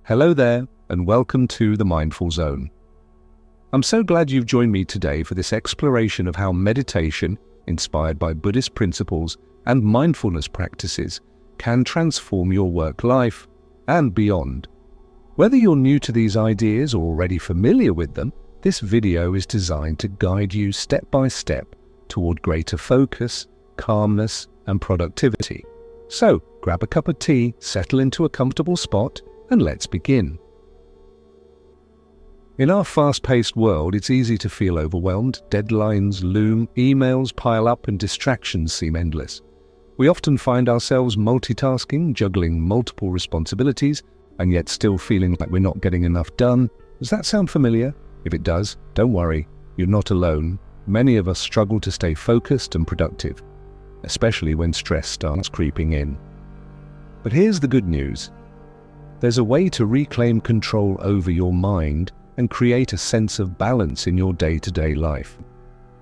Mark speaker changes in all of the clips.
Speaker 1: Hello there, and welcome to the Mindful Zone. I'm so glad you've joined me today for this exploration of how meditation, inspired by Buddhist principles and mindfulness practices, can transform your work life and beyond. Whether you're new to these ideas or already familiar with them, this video is designed to guide you step by step toward greater focus, calmness, and productivity. So, grab a cup of tea, settle into a comfortable spot, and let's begin. In our fast-paced world, it's easy to feel overwhelmed. Deadlines loom, emails pile up, and distractions seem endless. We often find ourselves multitasking, juggling multiple responsibilities, and yet still feeling like we're not getting enough done. Does that sound familiar? If it does, don't worry, you're not alone. Many of us struggle to stay focused and productive, especially when stress starts creeping in. But here's the good news. There's a way to reclaim control over your mind and create a sense of balance in your day-to-day life.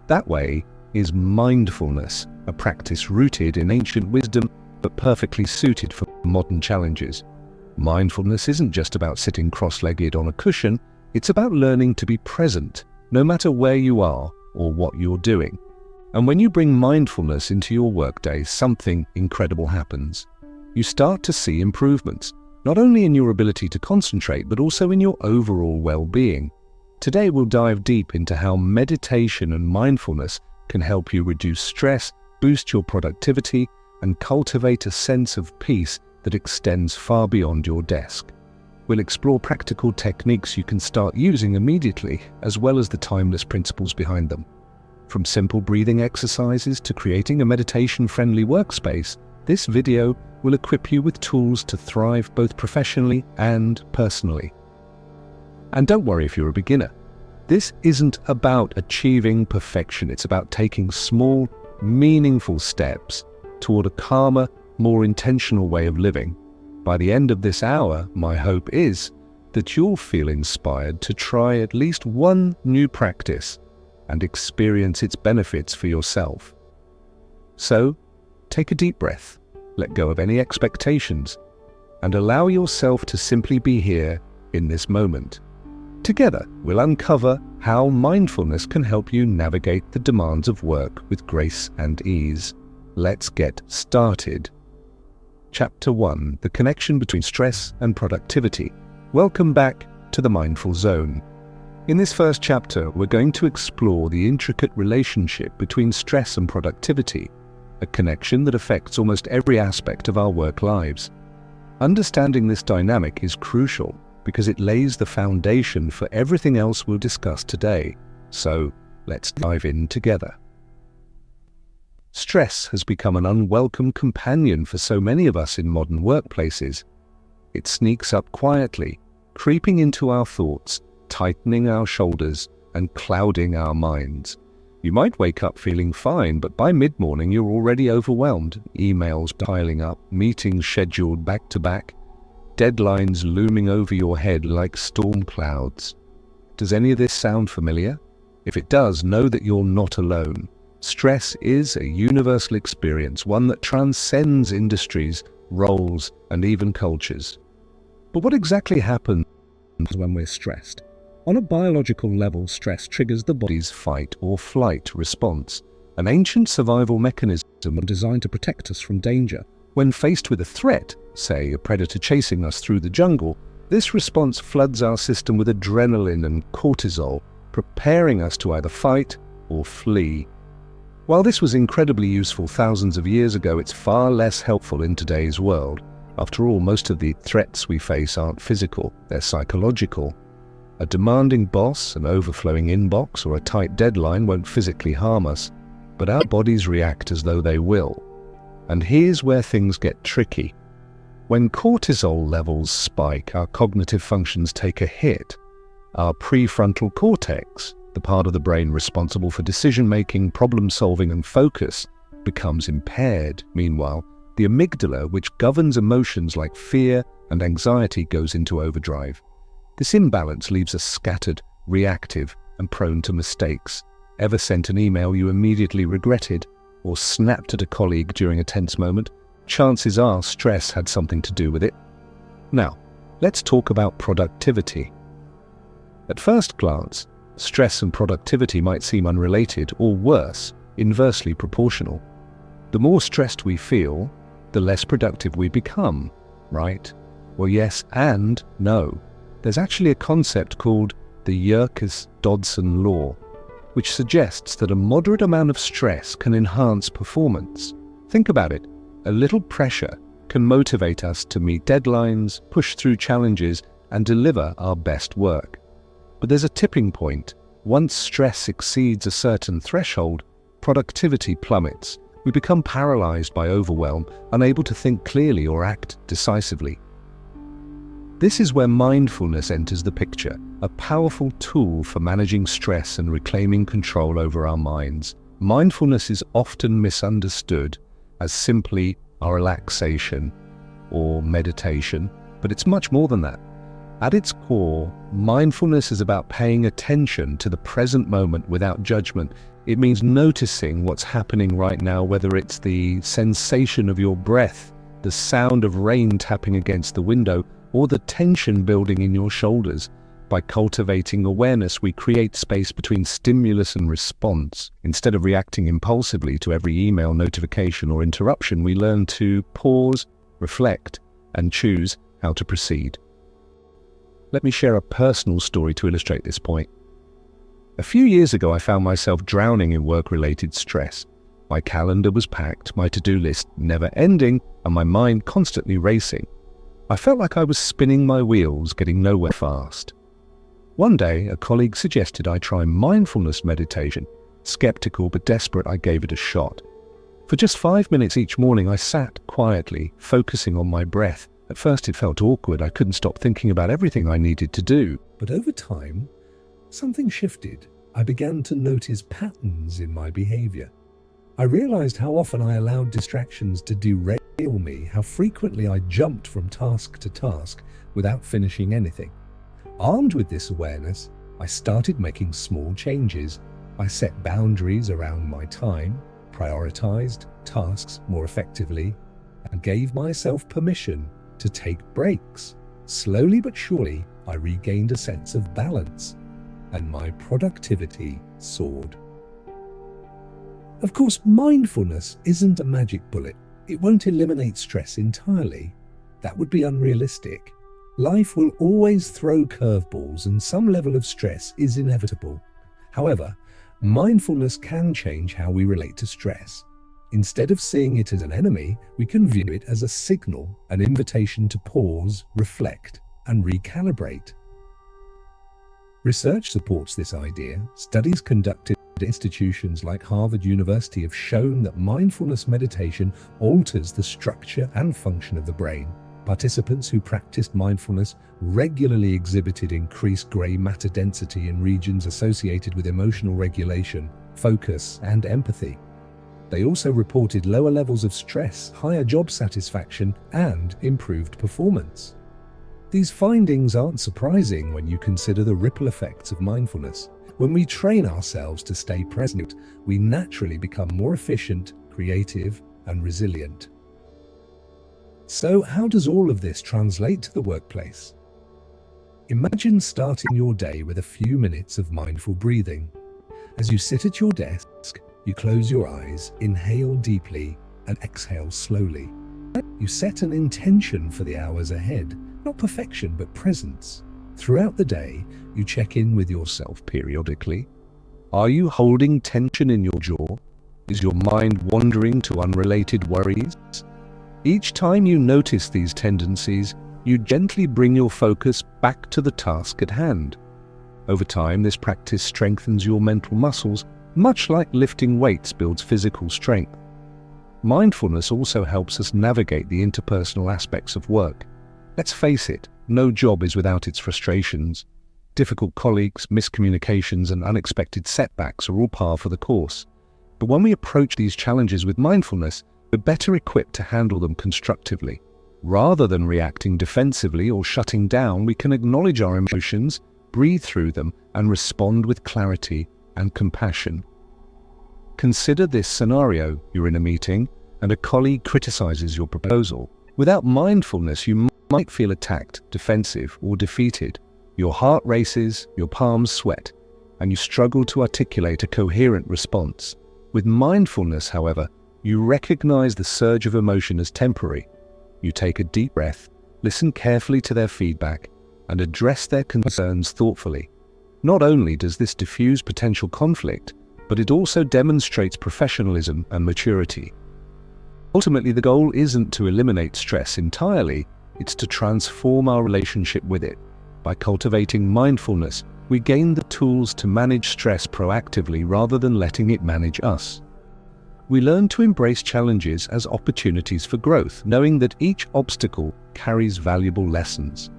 Speaker 1: That way is mindfulness, a practice rooted in ancient wisdom but perfectly suited for modern challenges. Mindfulness isn't just about sitting cross-legged on a cushion, it's about learning to be present, no matter where you are or what you're doing. And when you bring mindfulness into your workday, something incredible happens. You start to see improvements, not only in your ability to concentrate, but also in your overall well-being. Today we'll dive deep into how meditation and mindfulness can help you reduce stress, boost your productivity, and cultivate a sense of peace that extends far beyond your desk. We'll explore practical techniques you can start using immediately, as well as the timeless principles behind them. From simple breathing exercises to creating a meditation-friendly workspace, this video will equip you with tools to thrive both professionally and personally. And don't worry if you're a beginner. This isn't about achieving perfection. It's about taking small, meaningful steps toward a calmer, more intentional way of living. By the end of this hour, my hope is that you'll feel inspired to try at least one new practice and experience its benefits for yourself. So, take a deep breath. Let go of any expectations, and allow yourself to simply be here in this moment. Together, we'll uncover how mindfulness can help you navigate the demands of work with grace and ease. Let's get started. Chapter 1: The Connection Between Stress and Productivity. Welcome back to the Mindful Zone. In this first chapter, we're going to explore the intricate relationship between stress and productivity, a connection that affects almost every aspect of our work lives. Understanding this dynamic is crucial because it lays the foundation for everything else we'll discuss today. So, let's dive in together. Stress has become an unwelcome companion for so many of us in modern workplaces. It sneaks up quietly, creeping into our thoughts, tightening our shoulders, and clouding our minds. You might wake up feeling fine, but by mid-morning you're already overwhelmed. Emails piling up, meetings scheduled back-to-back, deadlines looming over your head like storm clouds. Does any of this sound familiar? If it does, know that you're not alone. Stress is a universal experience, one that transcends industries, roles, and even cultures. But what exactly happens when we're stressed? On a biological level, stress triggers the body's fight or flight response, an ancient survival mechanism designed to protect us from danger. When faced with a threat, say a predator chasing us through the jungle, this response floods our system with adrenaline and cortisol, preparing us to either fight or flee. While this was incredibly useful thousands of years ago, it's far less helpful in today's world. After all, most of the threats we face aren't physical, they're psychological. A demanding boss, an overflowing inbox, or a tight deadline won't physically harm us, but our bodies react as though they will. And here's where things get tricky. When cortisol levels spike, our cognitive functions take a hit. Our prefrontal cortex, the part of the brain responsible for decision-making, problem-solving, and focus, becomes impaired. Meanwhile, the amygdala, which governs emotions like fear and anxiety, goes into overdrive. This imbalance leaves us scattered, reactive, and prone to mistakes. Ever sent an email you immediately regretted, or snapped at a colleague during a tense moment? Chances are stress had something to do with it. Now, Let's talk about productivity. At first glance, stress and productivity might seem unrelated or worse, inversely proportional. The more stressed we feel, the less productive we become, right? Well, yes and no. There's actually a concept called the Yerkes-Dodson law, which suggests that a moderate amount of stress can enhance performance. Think about it. A little pressure can motivate us to meet deadlines, push through challenges, and deliver our best work. But there's a tipping point. Once stress exceeds a certain threshold, productivity plummets. We become paralyzed by overwhelm, unable to think clearly or act decisively. This is where mindfulness enters the picture, a powerful tool for managing stress and reclaiming control over our minds. Mindfulness is often misunderstood as simply a relaxation or meditation, but it's much more than that. At its core, mindfulness is about paying attention to the present moment without judgment. It means noticing what's happening right now, whether it's the sensation of your breath, the sound of rain tapping against the window, or the tension building in your shoulders. By cultivating awareness, we create space between stimulus and response. Instead of reacting impulsively to every email, notification, or interruption, we learn to pause, reflect, and choose how to proceed. Let me share a personal story to illustrate this point. A few years ago, I found myself drowning in work-related stress. My calendar was packed, my to-do list never ending, and my mind constantly racing. I felt like I was spinning my wheels, getting nowhere fast. One day, a colleague suggested I try mindfulness meditation. Skeptical but desperate, I gave it a shot. For just 5 minutes each morning, I sat quietly, focusing on my breath. At first, it felt awkward. I couldn't stop thinking about everything I needed to do. But over time, something shifted. I began to notice patterns in my behavior. I realized how often I allowed distractions to derail me, how frequently I jumped from task to task without finishing anything. Armed with this awareness, I started making small changes. I set boundaries around my time, prioritized tasks more effectively, and gave myself permission to take breaks. Slowly but surely, I regained a sense of balance, and my productivity soared. Of course, mindfulness isn't a magic bullet. It won't eliminate stress entirely. That would be unrealistic. Life will always throw curveballs, and some level of stress is inevitable. However, mindfulness can change how we relate to stress. Instead of seeing it as an enemy, we can view it as a signal, an invitation to pause, reflect, and recalibrate. Research supports this idea. Studies conducted at institutions like Harvard University have shown that mindfulness meditation alters the structure and function of the brain. Participants who practiced mindfulness regularly exhibited increased gray matter density in regions associated with emotional regulation, focus, and empathy. They also reported lower levels of stress, higher job satisfaction, and improved performance. These findings aren't surprising when you consider the ripple effects of mindfulness. When we train ourselves to stay present, we naturally become more efficient, creative, and resilient. So, how does all of this translate to the workplace? Imagine starting your day with a few minutes of mindful breathing. As you sit at your desk, you close your eyes, inhale deeply, and exhale slowly. You set an intention for the hours ahead, not perfection, but presence. Throughout the day, you check in with yourself periodically. Are you holding tension in your jaw? Is your mind wandering to unrelated worries? Each time you notice these tendencies, you gently bring your focus back to the task at hand. Over time, this practice strengthens your mental muscles, much like lifting weights builds physical strength. Mindfulness also helps us navigate the interpersonal aspects of work. Let's face it, no job is without its frustrations. Difficult colleagues, miscommunications, and unexpected setbacks are all par for the course. But when we approach these challenges with mindfulness, we're better equipped to handle them constructively. Rather than reacting defensively or shutting down, we can acknowledge our emotions, breathe through them, and respond with clarity and compassion. Consider this scenario. You're in a meeting, and a colleague criticizes your proposal. Without mindfulness, you might feel attacked, defensive, or defeated. Your heart races, your palms sweat, and you struggle to articulate a coherent response. With mindfulness, however, you recognize the surge of emotion as temporary. You take a deep breath, listen carefully to their feedback, and address their concerns thoughtfully. Not only does this diffuse potential conflict, but it also demonstrates professionalism and maturity. Ultimately, the goal isn't to eliminate stress entirely, it's to transform our relationship with it. By cultivating mindfulness, we gain the tools to manage stress proactively rather than letting it manage us. We learn to embrace challenges as opportunities for growth, knowing that each obstacle carries valuable lessons.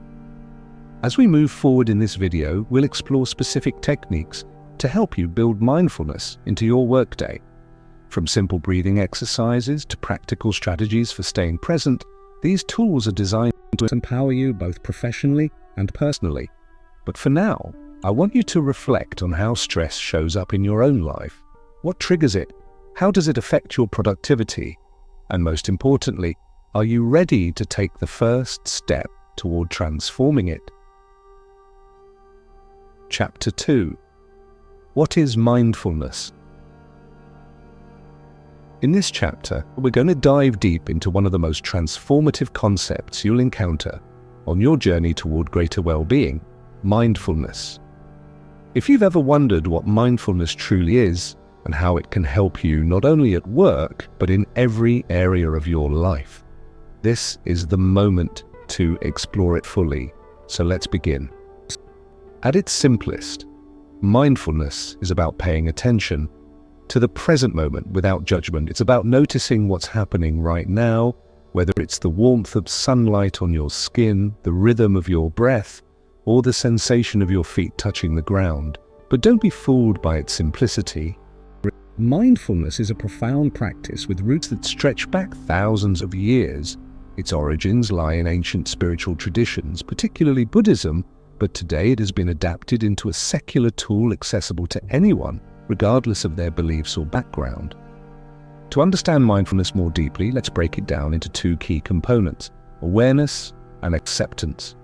Speaker 1: As we move forward in this video, we'll explore specific techniques to help you build mindfulness into your workday. From simple breathing exercises to practical strategies for staying present, these tools are designed to empower you both professionally and personally. But for now, I want you to reflect on how stress shows up in your own life. What triggers it? How does it affect your productivity? And most importantly, are you ready to take the first step toward transforming it? Chapter 2. What is mindfulness? In this chapter, we're going to dive deep into one of the most transformative concepts you'll encounter on your journey toward greater well-being, mindfulness. If you've ever wondered what mindfulness truly is and how it can help you not only at work, but in every area of your life, this is the moment to explore it fully. So let's begin. At its simplest, mindfulness is about paying attention to the present moment without judgment. It's about noticing what's happening right now, whether it's the warmth of sunlight on your skin, the rhythm of your breath, or the sensation of your feet touching the ground. But don't be fooled by its simplicity. Mindfulness is a profound practice with roots that stretch back thousands of years. Its origins lie in ancient spiritual traditions, particularly Buddhism, but today it has been adapted into a secular tool accessible to anyone, regardless of their beliefs or background. To understand mindfulness more deeply, let's break it down into two key components: awareness and acceptance.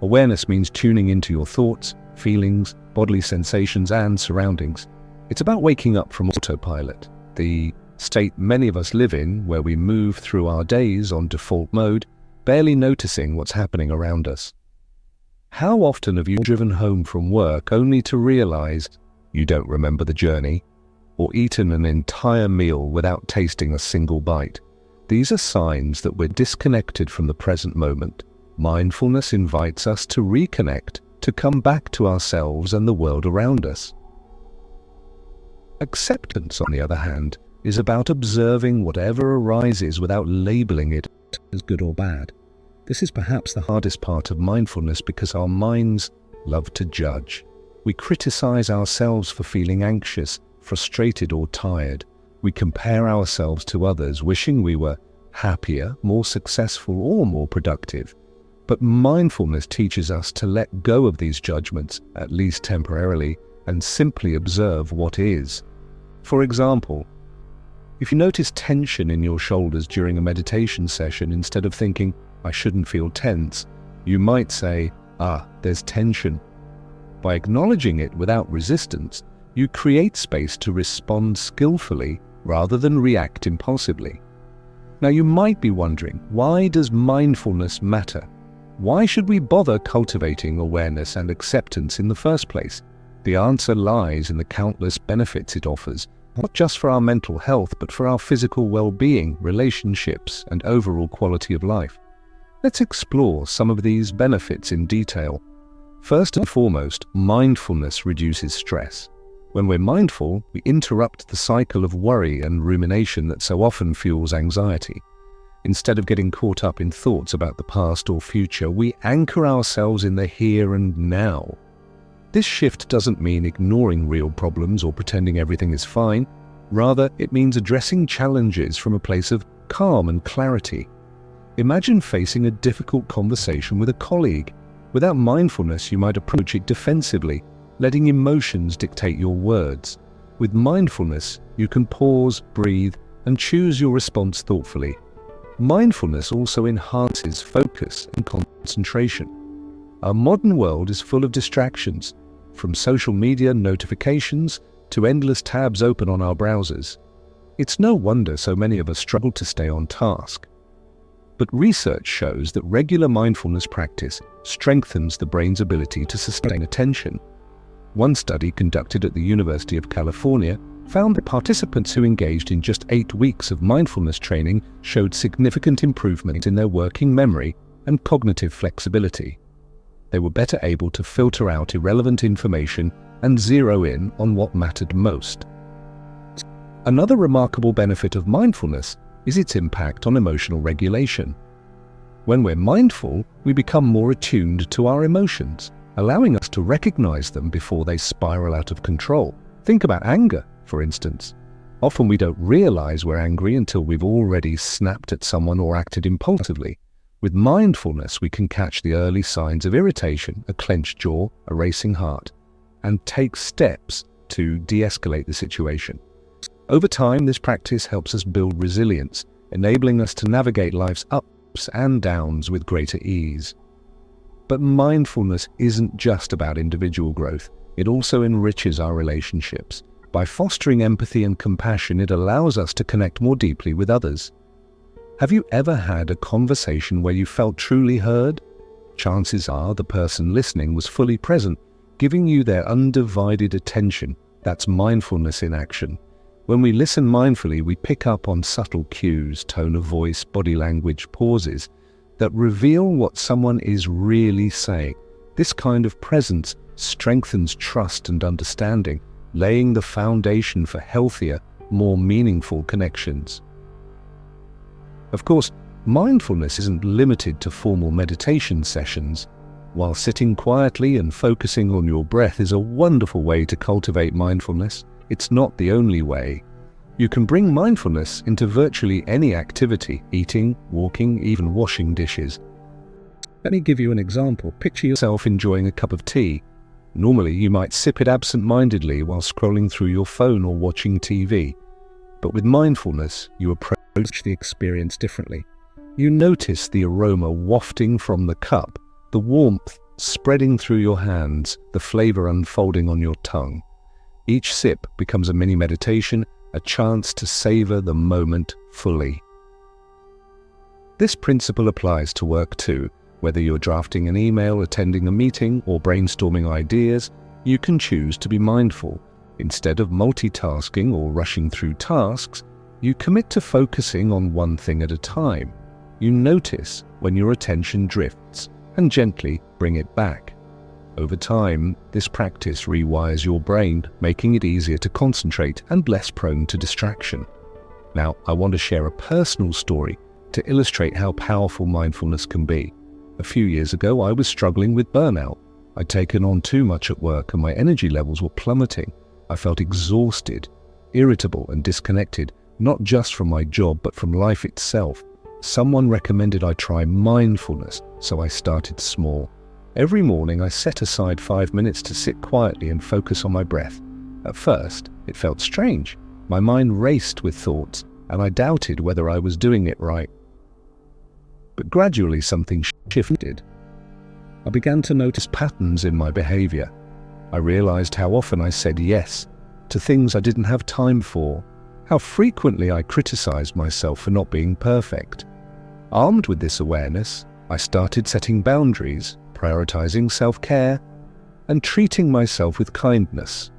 Speaker 1: Awareness means tuning into your thoughts, feelings, bodily sensations, and surroundings. It's about waking up from autopilot, the state many of us live in, where we move through our days on default mode, barely noticing what's happening around us. How often have you driven home from work only to realize you don't remember the journey, or eaten an entire meal without tasting a single bite? These are signs that we're disconnected from the present moment. Mindfulness invites us to reconnect, to come back to ourselves and the world around us. Acceptance, on the other hand, is about observing whatever arises without labeling it as good or bad. This is perhaps the hardest part of mindfulness because our minds love to judge. We criticize ourselves for feeling anxious, frustrated, or tired. We compare ourselves to others, wishing we were happier, more successful, or more productive. But mindfulness teaches us to let go of these judgments, at least temporarily, and simply observe what is. For example, if you notice tension in your shoulders during a meditation session, instead of thinking, "I shouldn't feel tense," you might say, "There's tension." By acknowledging it without resistance, you create space to respond skillfully rather than react impulsively. Now you might be wondering, why does mindfulness matter? Why should we bother cultivating awareness and acceptance in the first place? The answer lies in the countless benefits it offers, not just for our mental health, but for our physical well-being, relationships, and overall quality of life. Let's explore some of these benefits in detail. First and foremost, mindfulness reduces stress. When we're mindful, we interrupt the cycle of worry and rumination that so often fuels anxiety. Instead of getting caught up in thoughts about the past or future, we anchor ourselves in the here and now. This shift doesn't mean ignoring real problems or pretending everything is fine. Rather, it means addressing challenges from a place of calm and clarity. Imagine facing a difficult conversation with a colleague. Without mindfulness, you might approach it defensively, letting emotions dictate your words. With mindfulness, you can pause, breathe, and choose your response thoughtfully. Mindfulness also enhances focus and concentration. Our modern world is full of distractions, from social media notifications to endless tabs open on our browsers. It's no wonder so many of us struggle to stay on task. But research shows that regular mindfulness practice strengthens the brain's ability to sustain attention. One study conducted at the University of California found that participants who engaged in just 8 weeks of mindfulness training showed significant improvement in their working memory and cognitive flexibility. They were better able to filter out irrelevant information and zero in on what mattered most. Another remarkable benefit of mindfulness is its impact on emotional regulation. When we're mindful, we become more attuned to our emotions, allowing us to recognize them before they spiral out of control. Think about anger, for instance. Often we don't realize we're angry until we've already snapped at someone or acted impulsively. With mindfulness, we can catch the early signs of irritation, a clenched jaw, a racing heart, and take steps to de-escalate the situation. Over time, this practice helps us build resilience, enabling us to navigate life's ups and downs with greater ease. But mindfulness isn't just about individual growth. It also enriches our relationships. By fostering empathy and compassion, it allows us to connect more deeply with others. Have you ever had a conversation where you felt truly heard? Chances are the person listening was fully present, giving you their undivided attention. That's mindfulness in action. When we listen mindfully, we pick up on subtle cues, tone of voice, body language, pauses that reveal what someone is really saying. This kind of presence strengthens trust and understanding, laying the foundation for healthier, more meaningful connections. Of course, mindfulness isn't limited to formal meditation sessions. While sitting quietly and focusing on your breath is a wonderful way to cultivate mindfulness, it's not the only way. You can bring mindfulness into virtually any activity: eating, walking, even washing dishes. Let me give you an example. Picture yourself enjoying a cup of tea. Normally, you might sip it absent-mindedly while scrolling through your phone or watching TV. But with mindfulness, you approach the experience differently. You notice the aroma wafting from the cup, the warmth spreading through your hands, the flavor unfolding on your tongue. Each sip becomes a mini meditation, a chance to savor the moment fully. This principle applies to work too. Whether you're drafting an email, attending a meeting, or brainstorming ideas, you can choose to be mindful. Instead of multitasking or rushing through tasks, you commit to focusing on one thing at a time. You notice when your attention drifts and gently bring it back. Over time, this practice rewires your brain, making it easier to concentrate and less prone to distraction. Now, I want to share a personal story to illustrate how powerful mindfulness can be. A few years ago, I was struggling with burnout. I'd taken on too much at work and my energy levels were plummeting. I felt exhausted, irritable and disconnected, not just from my job but from life itself. Someone recommended I try mindfulness, so I started small. Every morning I set aside 5 minutes to sit quietly and focus on my breath. At first, it felt strange. My mind raced with thoughts, and I doubted whether I was doing it right. But gradually something shifted. I began to notice patterns in my behavior. I realized how often I said yes to things I didn't have time for, how frequently I criticized myself for not being perfect. Armed with this awareness, I started setting boundaries, prioritizing self-care, and treating myself with kindness.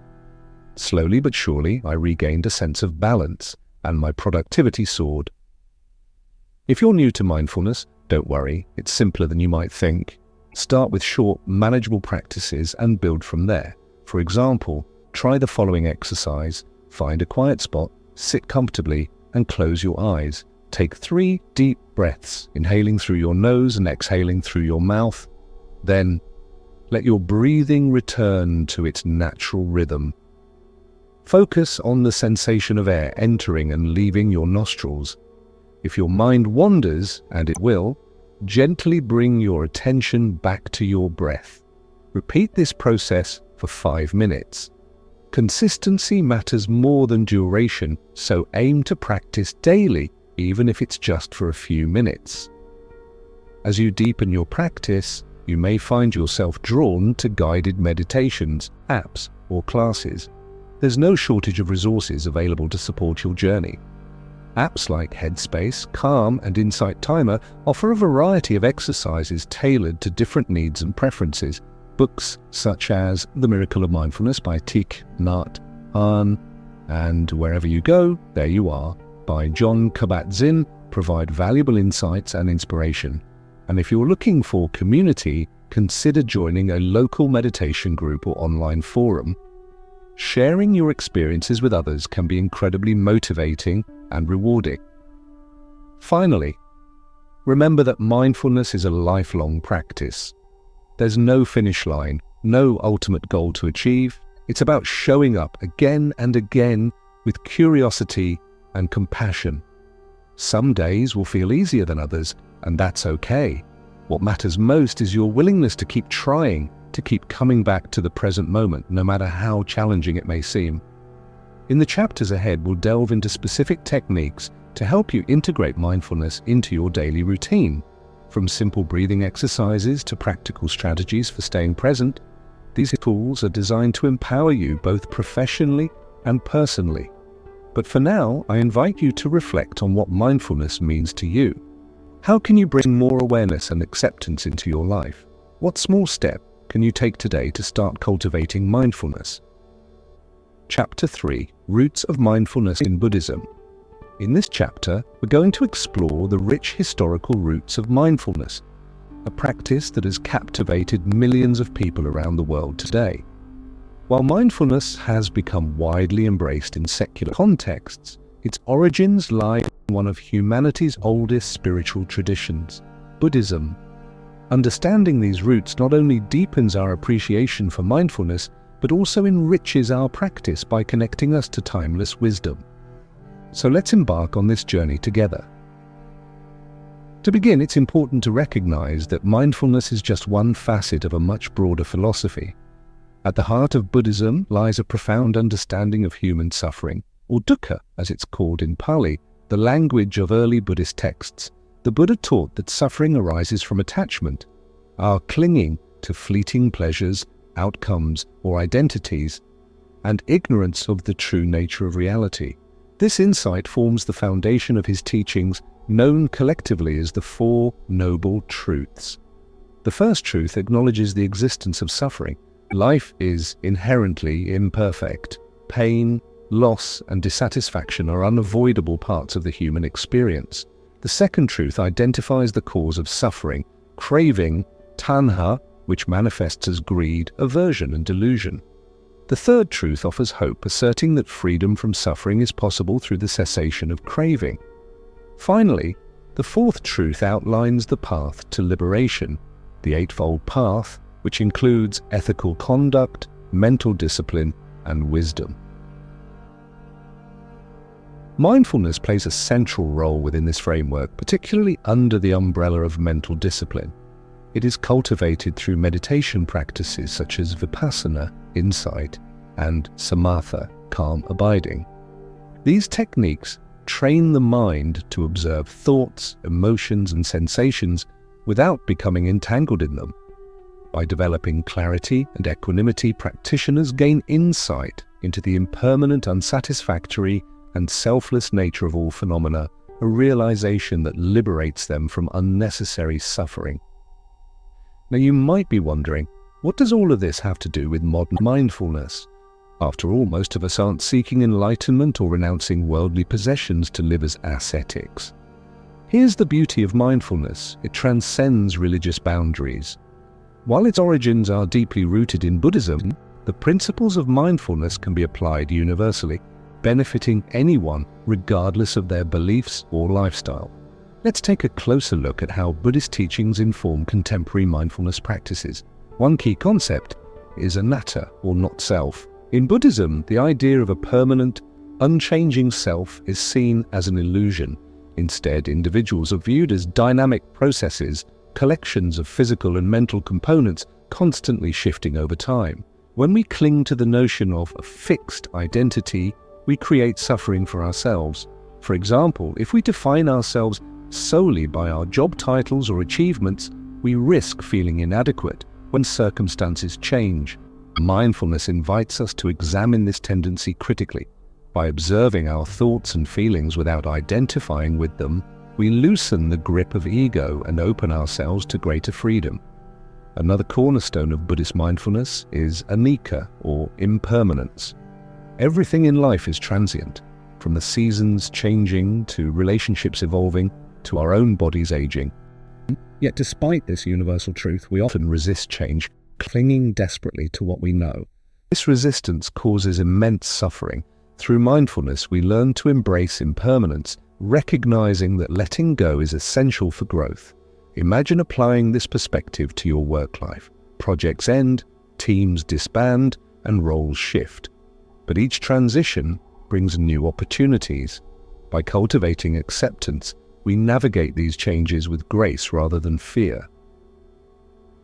Speaker 1: Slowly but surely, I regained a sense of balance, and my productivity soared. If you're new to mindfulness, don't worry, it's simpler than you might think. Start with short, manageable practices and build from there. For example, try the following exercise. Find a quiet spot, sit comfortably, and close your eyes. Take 3 deep breaths, inhaling through your nose and exhaling through your mouth. Then, let your breathing return to its natural rhythm. Focus on the sensation of air entering and leaving your nostrils. If your mind wanders, and it will, gently bring your attention back to your breath. Repeat this process for 5 minutes. Consistency matters more than duration, so aim to practice daily even if it's just for a few minutes. As you deepen your practice, you may find yourself drawn to guided meditations, apps, or classes. There's no shortage of resources available to support your journey. Apps like Headspace, Calm, and Insight Timer offer a variety of exercises tailored to different needs and preferences. Books such as The Miracle of Mindfulness by Thich Nhat Hanh and Wherever You Go, There You Are by Jon Kabat-Zinn provide valuable insights and inspiration. And if you're looking for community, consider joining a local meditation group or online forum. Sharing your experiences with others can be incredibly motivating and rewarding. Finally, remember that mindfulness is a lifelong practice. There's no finish line, no ultimate goal to achieve. It's about showing up again and again with curiosity and compassion. Some days will feel easier than others, and that's okay. What matters most is your willingness to keep trying, to keep coming back to the present moment, no matter how challenging it may seem. In the chapters ahead, we'll delve into specific techniques to help you integrate mindfulness into your daily routine. From simple breathing exercises to practical strategies for staying present, these tools are designed to empower you both professionally and personally. But for now, I invite you to reflect on what mindfulness means to you. How can you bring more awareness and acceptance into your life? What small step can you take today to start cultivating mindfulness? Chapter 3: Roots of Mindfulness in Buddhism. In this chapter, we're going to explore the rich historical roots of mindfulness, a practice that has captivated millions of people around the world today. While mindfulness has become widely embraced in secular contexts, its origins lie in one of humanity's oldest spiritual traditions, Buddhism. Understanding these roots not only deepens our appreciation for mindfulness, but also enriches our practice by connecting us to timeless wisdom. So let's embark on this journey together. To begin, it's important to recognize that mindfulness is just one facet of a much broader philosophy. At the heart of Buddhism lies a profound understanding of human suffering, or dukkha, as it's called in Pali, the language of early Buddhist texts. The Buddha taught that suffering arises from attachment, our clinging to fleeting pleasures, outcomes, or identities, and ignorance of the true nature of reality. This insight forms the foundation of his teachings, known collectively as the Four Noble Truths. The first truth acknowledges the existence of suffering. Life is inherently imperfect. Pain, loss, and dissatisfaction are unavoidable parts of the human experience. The second truth identifies the cause of suffering, craving, tanha, which manifests as greed, aversion, and delusion. The third truth offers hope, asserting that freedom from suffering is possible through the cessation of craving. Finally, the fourth truth outlines the path to liberation, the Eightfold Path, which includes ethical conduct, mental discipline, and wisdom. Mindfulness plays a central role within this framework, particularly under the umbrella of mental discipline. It is cultivated through meditation practices such as vipassana, insight, and samatha, calm abiding. These techniques train the mind to observe thoughts, emotions, and sensations without becoming entangled in them. By developing clarity and equanimity, practitioners gain insight into the impermanent, unsatisfactory, and selfless nature of all phenomena, a realization that liberates them from unnecessary suffering. Now you might be wondering, what does all of this have to do with modern mindfulness? After all, most of us aren't seeking enlightenment or renouncing worldly possessions to live as ascetics. Here's the beauty of mindfulness: it transcends religious boundaries. While its origins are deeply rooted in Buddhism, the principles of mindfulness can be applied universally, benefiting anyone regardless of their beliefs or lifestyle. Let's take a closer look at how Buddhist teachings inform contemporary mindfulness practices. One key concept is anatta, or not self. In Buddhism, the idea of a permanent, unchanging self is seen as an illusion. Instead, individuals are viewed as dynamic processes, collections of physical and mental components constantly shifting over time. When we cling to the notion of a fixed identity, we create suffering for ourselves. For example, if we define ourselves solely by our job titles or achievements, we risk feeling inadequate when circumstances change. Mindfulness invites us to examine this tendency critically. By observing our thoughts and feelings without identifying with them, we loosen the grip of ego and open ourselves to greater freedom. Another cornerstone of Buddhist mindfulness is anicca, or impermanence. Everything in life is transient, from the seasons changing to relationships evolving to our own bodies aging. Yet despite this universal truth, we often resist change, clinging desperately to what we know. This resistance causes immense suffering. Through mindfulness, we learn to embrace impermanence, recognizing that letting go is essential for growth. Imagine applying this perspective to your work life. Projects end, teams disband, and roles shift. But each transition brings new opportunities. By cultivating acceptance, we navigate these changes with grace rather than fear.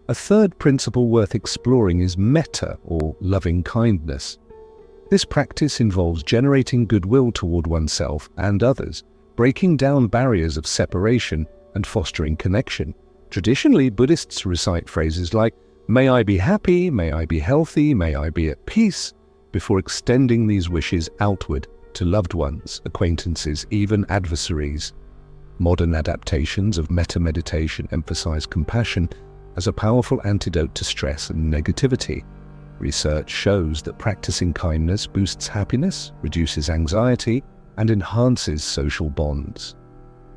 Speaker 1: A third principle worth exploring is metta, or loving kindness. This practice involves generating goodwill toward oneself and others, breaking down barriers of separation and fostering connection. Traditionally, Buddhists recite phrases like, "May I be happy, may I be healthy, may I be at peace," before extending these wishes outward to loved ones, acquaintances, even adversaries. Modern adaptations of metta meditation emphasize compassion as a powerful antidote to stress and negativity. Research shows that practicing kindness boosts happiness, reduces anxiety, and enhances social bonds.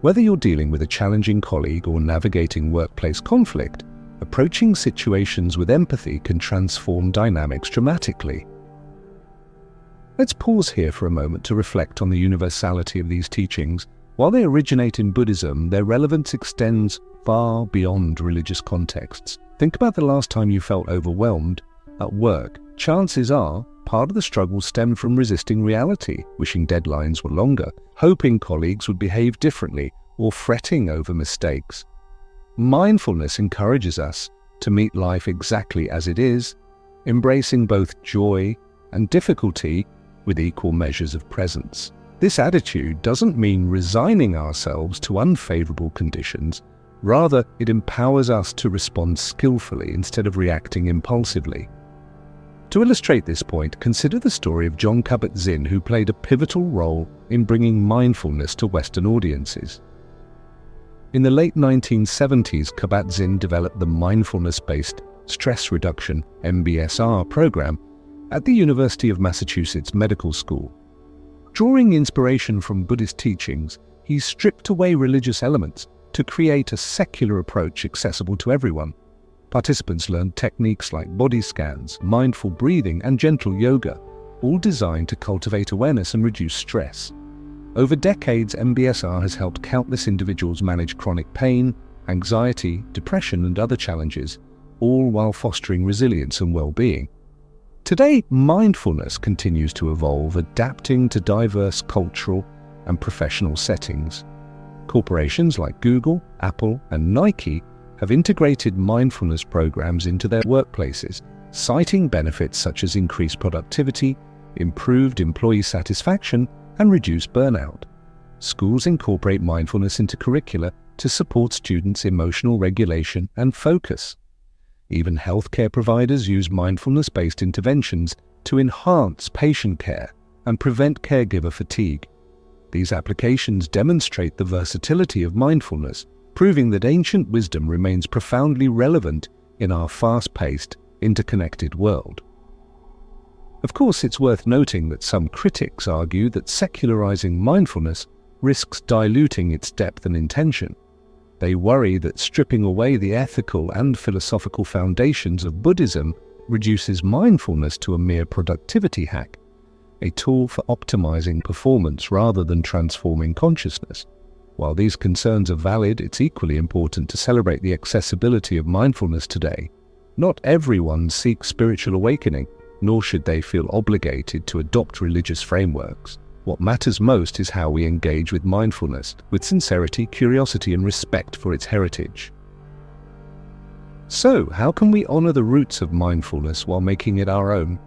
Speaker 1: Whether you're dealing with a challenging colleague or navigating workplace conflict, approaching situations with empathy can transform dynamics dramatically. Let's pause here for a moment to reflect on the universality of these teachings. While they originate in Buddhism, their relevance extends far beyond religious contexts. Think about the last time you felt overwhelmed at work. Chances are, part of the struggle stemmed from resisting reality, wishing deadlines were longer, hoping colleagues would behave differently, or fretting over mistakes. Mindfulness encourages us to meet life exactly as it is, embracing both joy and difficulty with equal measures of presence. This attitude doesn't mean resigning ourselves to unfavorable conditions. Rather, it empowers us to respond skillfully instead of reacting impulsively. To illustrate this point, consider the story of Jon Kabat-Zinn, who played a pivotal role in bringing mindfulness to Western audiences. In the late 1970s, Kabat-Zinn developed the mindfulness-based stress reduction (MBSR) program at the University of Massachusetts Medical School. Drawing inspiration from Buddhist teachings, he stripped away religious elements to create a secular approach accessible to everyone. Participants learned techniques like body scans, mindful breathing, and gentle yoga, all designed to cultivate awareness and reduce stress. Over decades, MBSR has helped countless individuals manage chronic pain, anxiety, depression, and other challenges, all while fostering resilience and well-being. Today, mindfulness continues to evolve, adapting to diverse cultural and professional settings. Corporations like Google, Apple, and Nike have integrated mindfulness programs into their workplaces, citing benefits such as increased productivity, improved employee satisfaction, and reduced burnout. Schools incorporate mindfulness into curricula to support students' emotional regulation and focus. Even healthcare providers use mindfulness-based interventions to enhance patient care and prevent caregiver fatigue. These applications demonstrate the versatility of mindfulness, proving that ancient wisdom remains profoundly relevant in our fast-paced, interconnected world. Of course, it's worth noting that some critics argue that secularizing mindfulness risks diluting its depth and intention. They worry that stripping away the ethical and philosophical foundations of Buddhism reduces mindfulness to a mere productivity hack, a tool for optimizing performance rather than transforming consciousness. While these concerns are valid, it's equally important to celebrate the accessibility of mindfulness today. Not everyone seeks spiritual awakening, nor should they feel obligated to adopt religious frameworks. What matters most is how we engage with mindfulness, with sincerity, curiosity, and respect for its heritage. So, how can we honor the roots of mindfulness while making it our own?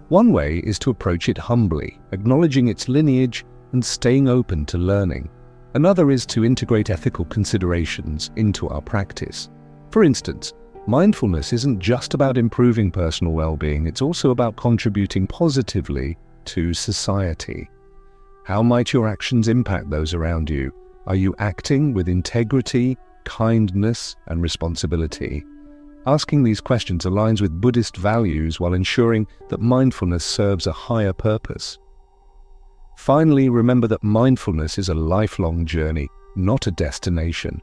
Speaker 1: One way is to approach it humbly, acknowledging its lineage and staying open to learning. Another is to integrate ethical considerations into our practice. For instance, mindfulness isn't just about improving personal well-being, it's also about contributing positively to society. How might your actions impact those around you? Are you acting with integrity, kindness, and responsibility? Asking these questions aligns with Buddhist values while ensuring that mindfulness serves a higher purpose. Finally, remember that mindfulness is a lifelong journey, not a destination.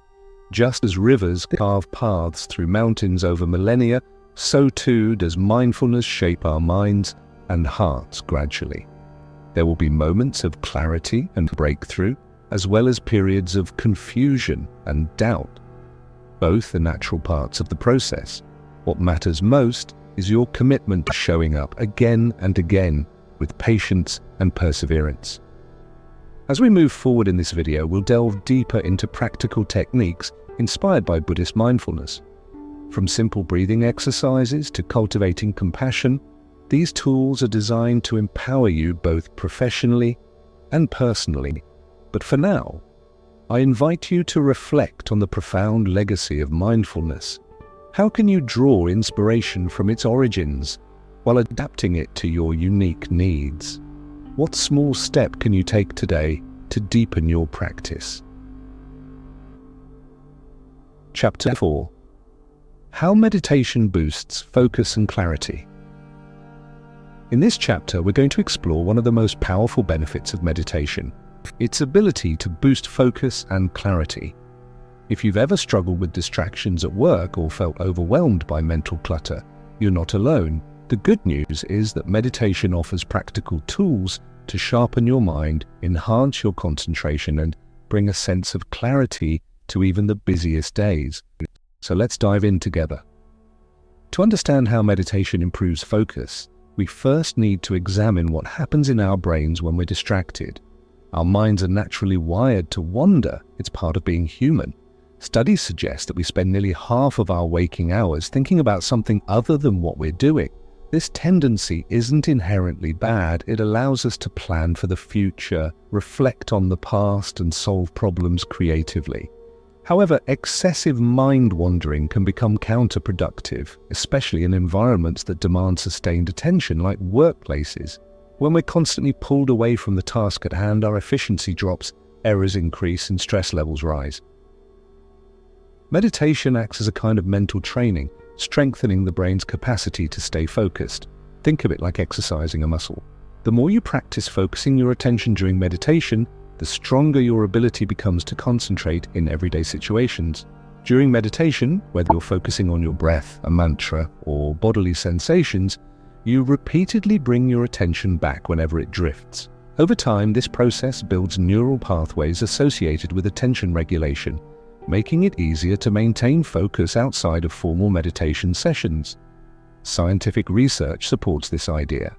Speaker 1: Just as rivers carve paths through mountains over millennia, so too does mindfulness shape our minds and hearts gradually. There will be moments of clarity and breakthrough, as well as periods of confusion and doubt. Both are natural parts of the process. What matters most is your commitment to showing up again and again with patience and perseverance. As we move forward in this video, we'll delve deeper into practical techniques inspired by Buddhist mindfulness. From simple breathing exercises to cultivating compassion, these tools are designed to empower you both professionally and personally. But for now, I invite you to reflect on the profound legacy of mindfulness. How can you draw inspiration from its origins while adapting it to your unique needs? What small step can you take today to deepen your practice? Chapter 4. How meditation boosts focus and clarity. In this chapter, we're going to explore one of the most powerful benefits of meditation: its ability to boost focus and clarity. If you've ever struggled with distractions at work or felt overwhelmed by mental clutter, you're not alone. The good news is that meditation offers practical tools to sharpen your mind, enhance your concentration, and bring a sense of clarity to even the busiest days. So let's dive in together. To understand how meditation improves focus, we first need to examine what happens in our brains when we're distracted. Our minds are naturally wired to wander. It's part of being human. Studies suggest that we spend nearly half of our waking hours thinking about something other than what we're doing. This tendency isn't inherently bad. It allows us to plan for the future, reflect on the past, and solve problems creatively. However, excessive mind wandering can become counterproductive, especially in environments that demand sustained attention like workplaces. When we're constantly pulled away from the task at hand, our efficiency drops, errors increase, and stress levels rise. Meditation acts as a kind of mental training, strengthening the brain's capacity to stay focused. Think of it like exercising a muscle. The more you practice focusing your attention during meditation, the stronger your ability becomes to concentrate in everyday situations. During meditation, whether you're focusing on your breath, a mantra, or bodily sensations, you repeatedly bring your attention back whenever it drifts. Over time, this process builds neural pathways associated with attention regulation, making it easier to maintain focus outside of formal meditation sessions. Scientific research supports this idea.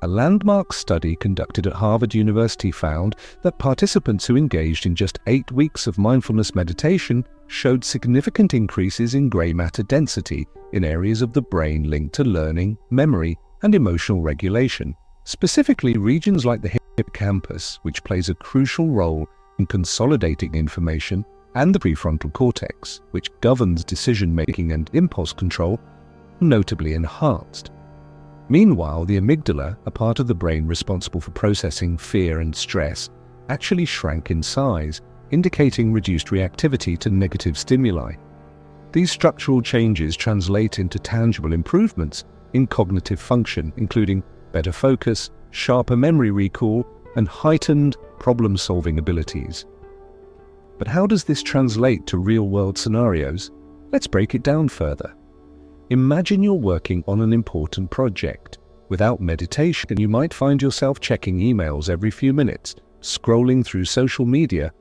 Speaker 1: A landmark study conducted at Harvard University found that participants who engaged in just 8 weeks of mindfulness meditation showed significant increases in gray matter density in areas of the brain linked to learning, memory, and emotional regulation. Specifically, regions like the hippocampus, which plays a crucial role in consolidating information, and the prefrontal cortex, which governs decision-making and impulse control, were notably enhanced. Meanwhile, the amygdala, a part of the brain responsible for processing fear and stress, actually shrank in size, indicating reduced reactivity to negative stimuli. These structural changes translate into tangible improvements in cognitive function, including better focus, sharper memory recall, and heightened problem-solving abilities. But how does this translate to real-world scenarios? Let's break it down further. Imagine you're working on an important project. Without meditation, you might find yourself checking emails every few minutes, scrolling through social media,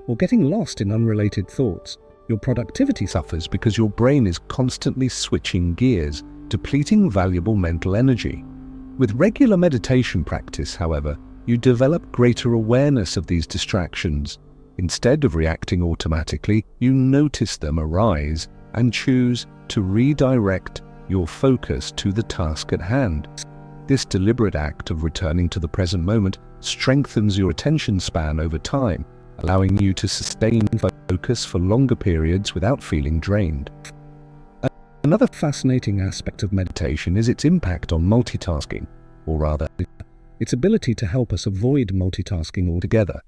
Speaker 1: or getting lost in unrelated thoughts. Your productivity suffers because your brain is constantly switching gears, depleting valuable mental energy. With regular meditation practice, however, you develop greater awareness of these distractions. Instead of reacting automatically, you notice them arise and choose to redirect your focus to the task at hand. This deliberate act of returning to the present moment strengthens your attention span over time, allowing you to sustain focus for longer periods without feeling drained. Another fascinating aspect of meditation is its impact on multitasking, or rather, its ability to help us avoid multitasking altogether.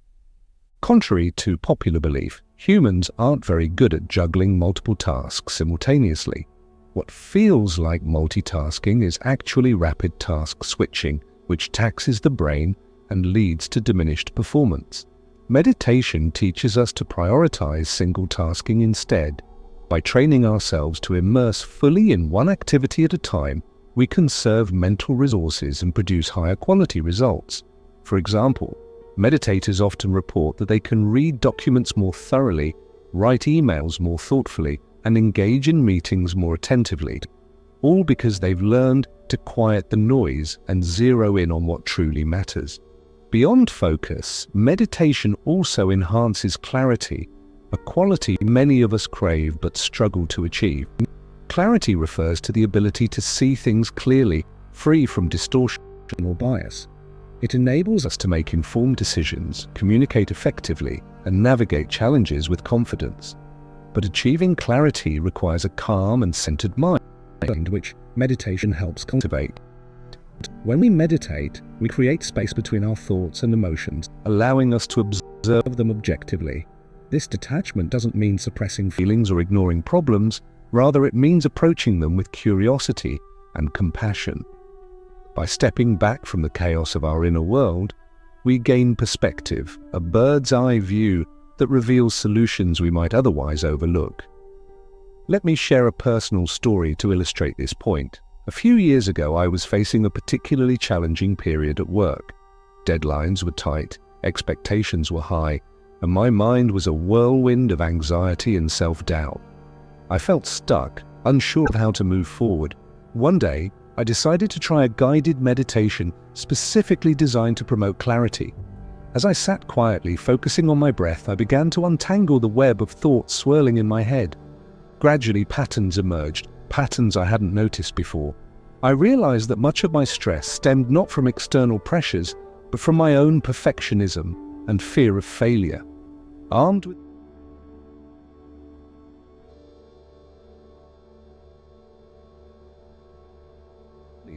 Speaker 1: Contrary to popular belief, humans aren't very good at juggling multiple tasks simultaneously. What feels like multitasking is actually rapid task switching, which taxes the brain and leads to diminished performance. Meditation teaches us to prioritize single tasking instead. By training ourselves to immerse fully in one activity at a time, we conserve mental resources and produce higher quality results. For example, meditators often report that they can read documents more thoroughly, write emails more thoughtfully, and engage in meetings more attentively, all because they've learned to quiet the noise and zero in on what truly matters. Beyond focus, meditation also enhances clarity, a quality many of us crave but struggle to achieve. Clarity refers to the ability to see things clearly, free from distortion or bias. It enables us to make informed decisions, communicate effectively, and navigate challenges with confidence. But achieving clarity requires a calm and centered mind, which meditation helps cultivate. When we meditate, we create space between our thoughts and emotions, allowing us to observe them objectively. This detachment doesn't mean suppressing feelings or ignoring problems, rather it means approaching them with curiosity and compassion. By stepping back from the chaos of our inner world, we gain perspective, a bird's-eye view that reveals solutions we might otherwise overlook. Let me share a personal story to illustrate this point. A few years ago, I was facing a particularly challenging period at work. Deadlines were tight, expectations were high, and my mind was a whirlwind of anxiety and self-doubt. I felt stuck, unsure of how to move forward. One day, I decided to try a guided meditation specifically designed to promote clarity. As I sat quietly, focusing on my breath, I began to untangle the web of thoughts swirling in my head. Gradually, patterns emerged, patterns I hadn't noticed before. I realized that much of my stress stemmed not from external pressures, but from my own perfectionism and fear of failure. Armed with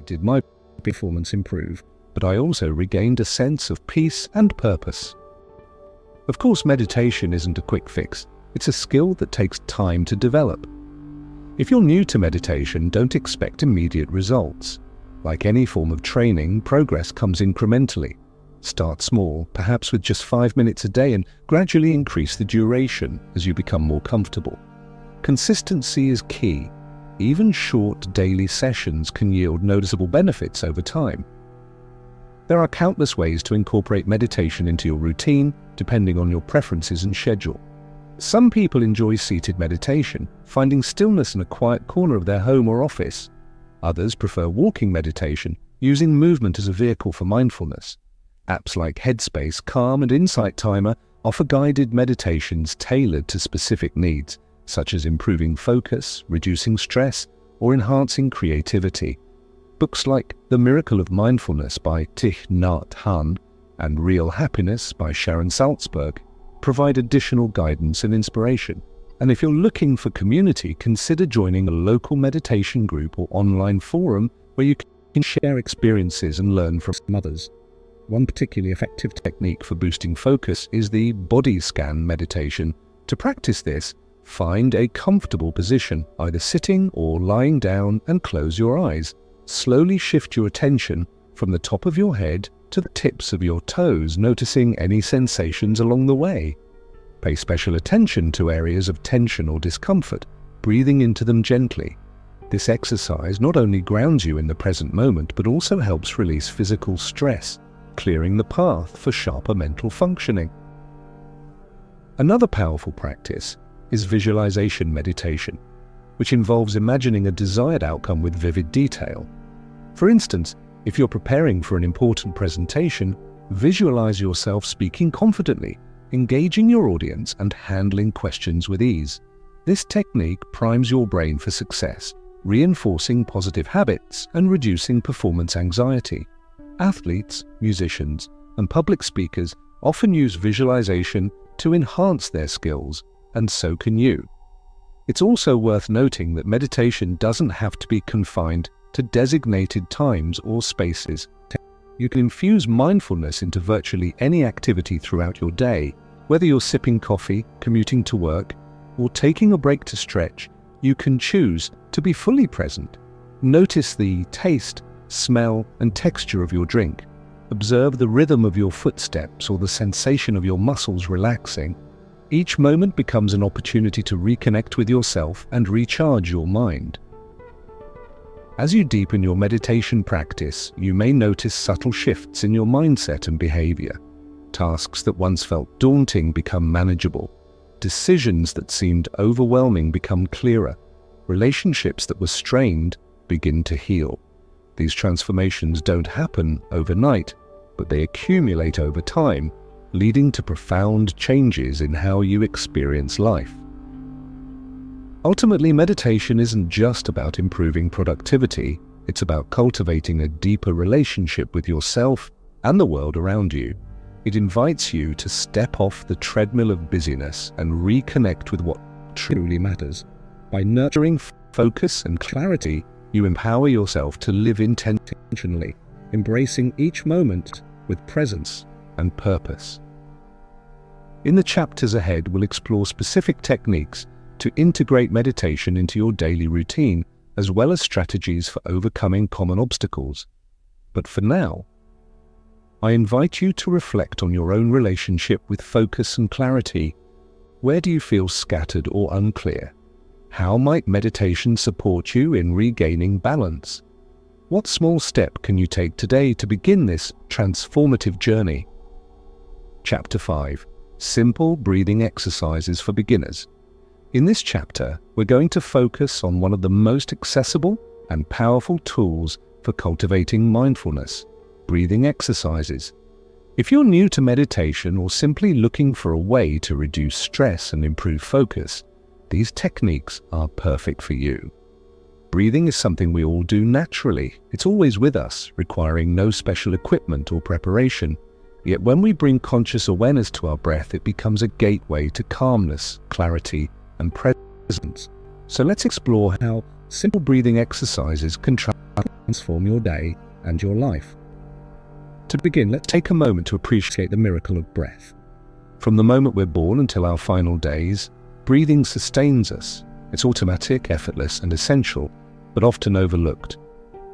Speaker 1: did my performance improve, but I also regained a sense of peace and purpose. Of course, meditation isn't a quick fix. It's a skill that takes time to develop. If you're new to meditation, don't expect immediate results. Like any form of training, progress comes incrementally. Start small, perhaps with just 5 minutes a day, and gradually increase the duration as you become more comfortable. Consistency is key. Even short daily sessions can yield noticeable benefits over time. There are countless ways to incorporate meditation into your routine, depending on your preferences and schedule. Some people enjoy seated meditation, finding stillness in a quiet corner of their home or office. Others prefer walking meditation, using movement as a vehicle for mindfulness. Apps like Headspace, Calm, and Insight Timer offer guided meditations tailored to specific needs, such as improving focus, reducing stress, or enhancing creativity. Books like The Miracle of Mindfulness by Thich Nhat Hanh and Real Happiness by Sharon Salzberg provide additional guidance and inspiration. And if you're looking for community, consider joining a local meditation group or online forum where you can share experiences and learn from others. One particularly effective technique for boosting focus is the body scan meditation. To practice this, find a comfortable position, either sitting or lying down, and close your eyes. Slowly shift your attention from the top of your head to the tips of your toes, noticing any sensations along the way. Pay special attention to areas of tension or discomfort, breathing into them gently. This exercise not only grounds you in the present moment, but also helps release physical stress, clearing the path for sharper mental functioning. Another powerful practice is visualization meditation, which involves imagining a desired outcome with vivid detail. For instance, if you're preparing for an important presentation, visualize yourself speaking confidently, engaging your audience, and handling questions with ease. This technique primes your brain for success, reinforcing positive habits and reducing performance anxiety. Athletes, musicians, and public speakers often use visualization to enhance their skills, and so can you. It's also worth noting that meditation doesn't have to be confined to designated times or spaces. You can infuse mindfulness into virtually any activity throughout your day. Whether you're sipping coffee, commuting to work, or taking a break to stretch, you can choose to be fully present. Notice the taste, smell, and texture of your drink. Observe the rhythm of your footsteps or the sensation of your muscles relaxing. Each moment becomes an opportunity to reconnect with yourself and recharge your mind. As you deepen your meditation practice, you may notice subtle shifts in your mindset and behavior. Tasks that once felt daunting become manageable. Decisions that seemed overwhelming become clearer. Relationships that were strained begin to heal. These transformations don't happen overnight, but they accumulate over time, leading to profound changes in how you experience life. Ultimately, meditation isn't just about improving productivity, it's about cultivating a deeper relationship with yourself and the world around you. It invites you to step off the treadmill of busyness and reconnect with what truly matters. By nurturing focus and clarity, you empower yourself to live intentionally, embracing each moment with presence and purpose. In the chapters ahead, we'll explore specific techniques to integrate meditation into your daily routine, as well as strategies for overcoming common obstacles. But for now, I invite you to reflect on your own relationship with focus and clarity. Where do you feel scattered or unclear? How might meditation support you in regaining balance? What small step can you take today to begin this transformative journey? Chapter 5. Simple breathing exercises for beginners. In this chapter, we're going to focus on one of the most accessible and powerful tools for cultivating mindfulness: breathing exercises. If you're new to meditation or simply looking for a way to reduce stress and improve focus, these techniques are perfect for you. Breathing is something we all do naturally. It's always with us, requiring no special equipment or preparation. Yet when we bring conscious awareness to our breath, it becomes a gateway to calmness, clarity, and presence. So let's explore how simple breathing exercises can transform your day and your life. To begin, let's take a moment to appreciate the miracle of breath. From the moment we're born until our final days, breathing sustains us. It's automatic, effortless, and essential, but often overlooked.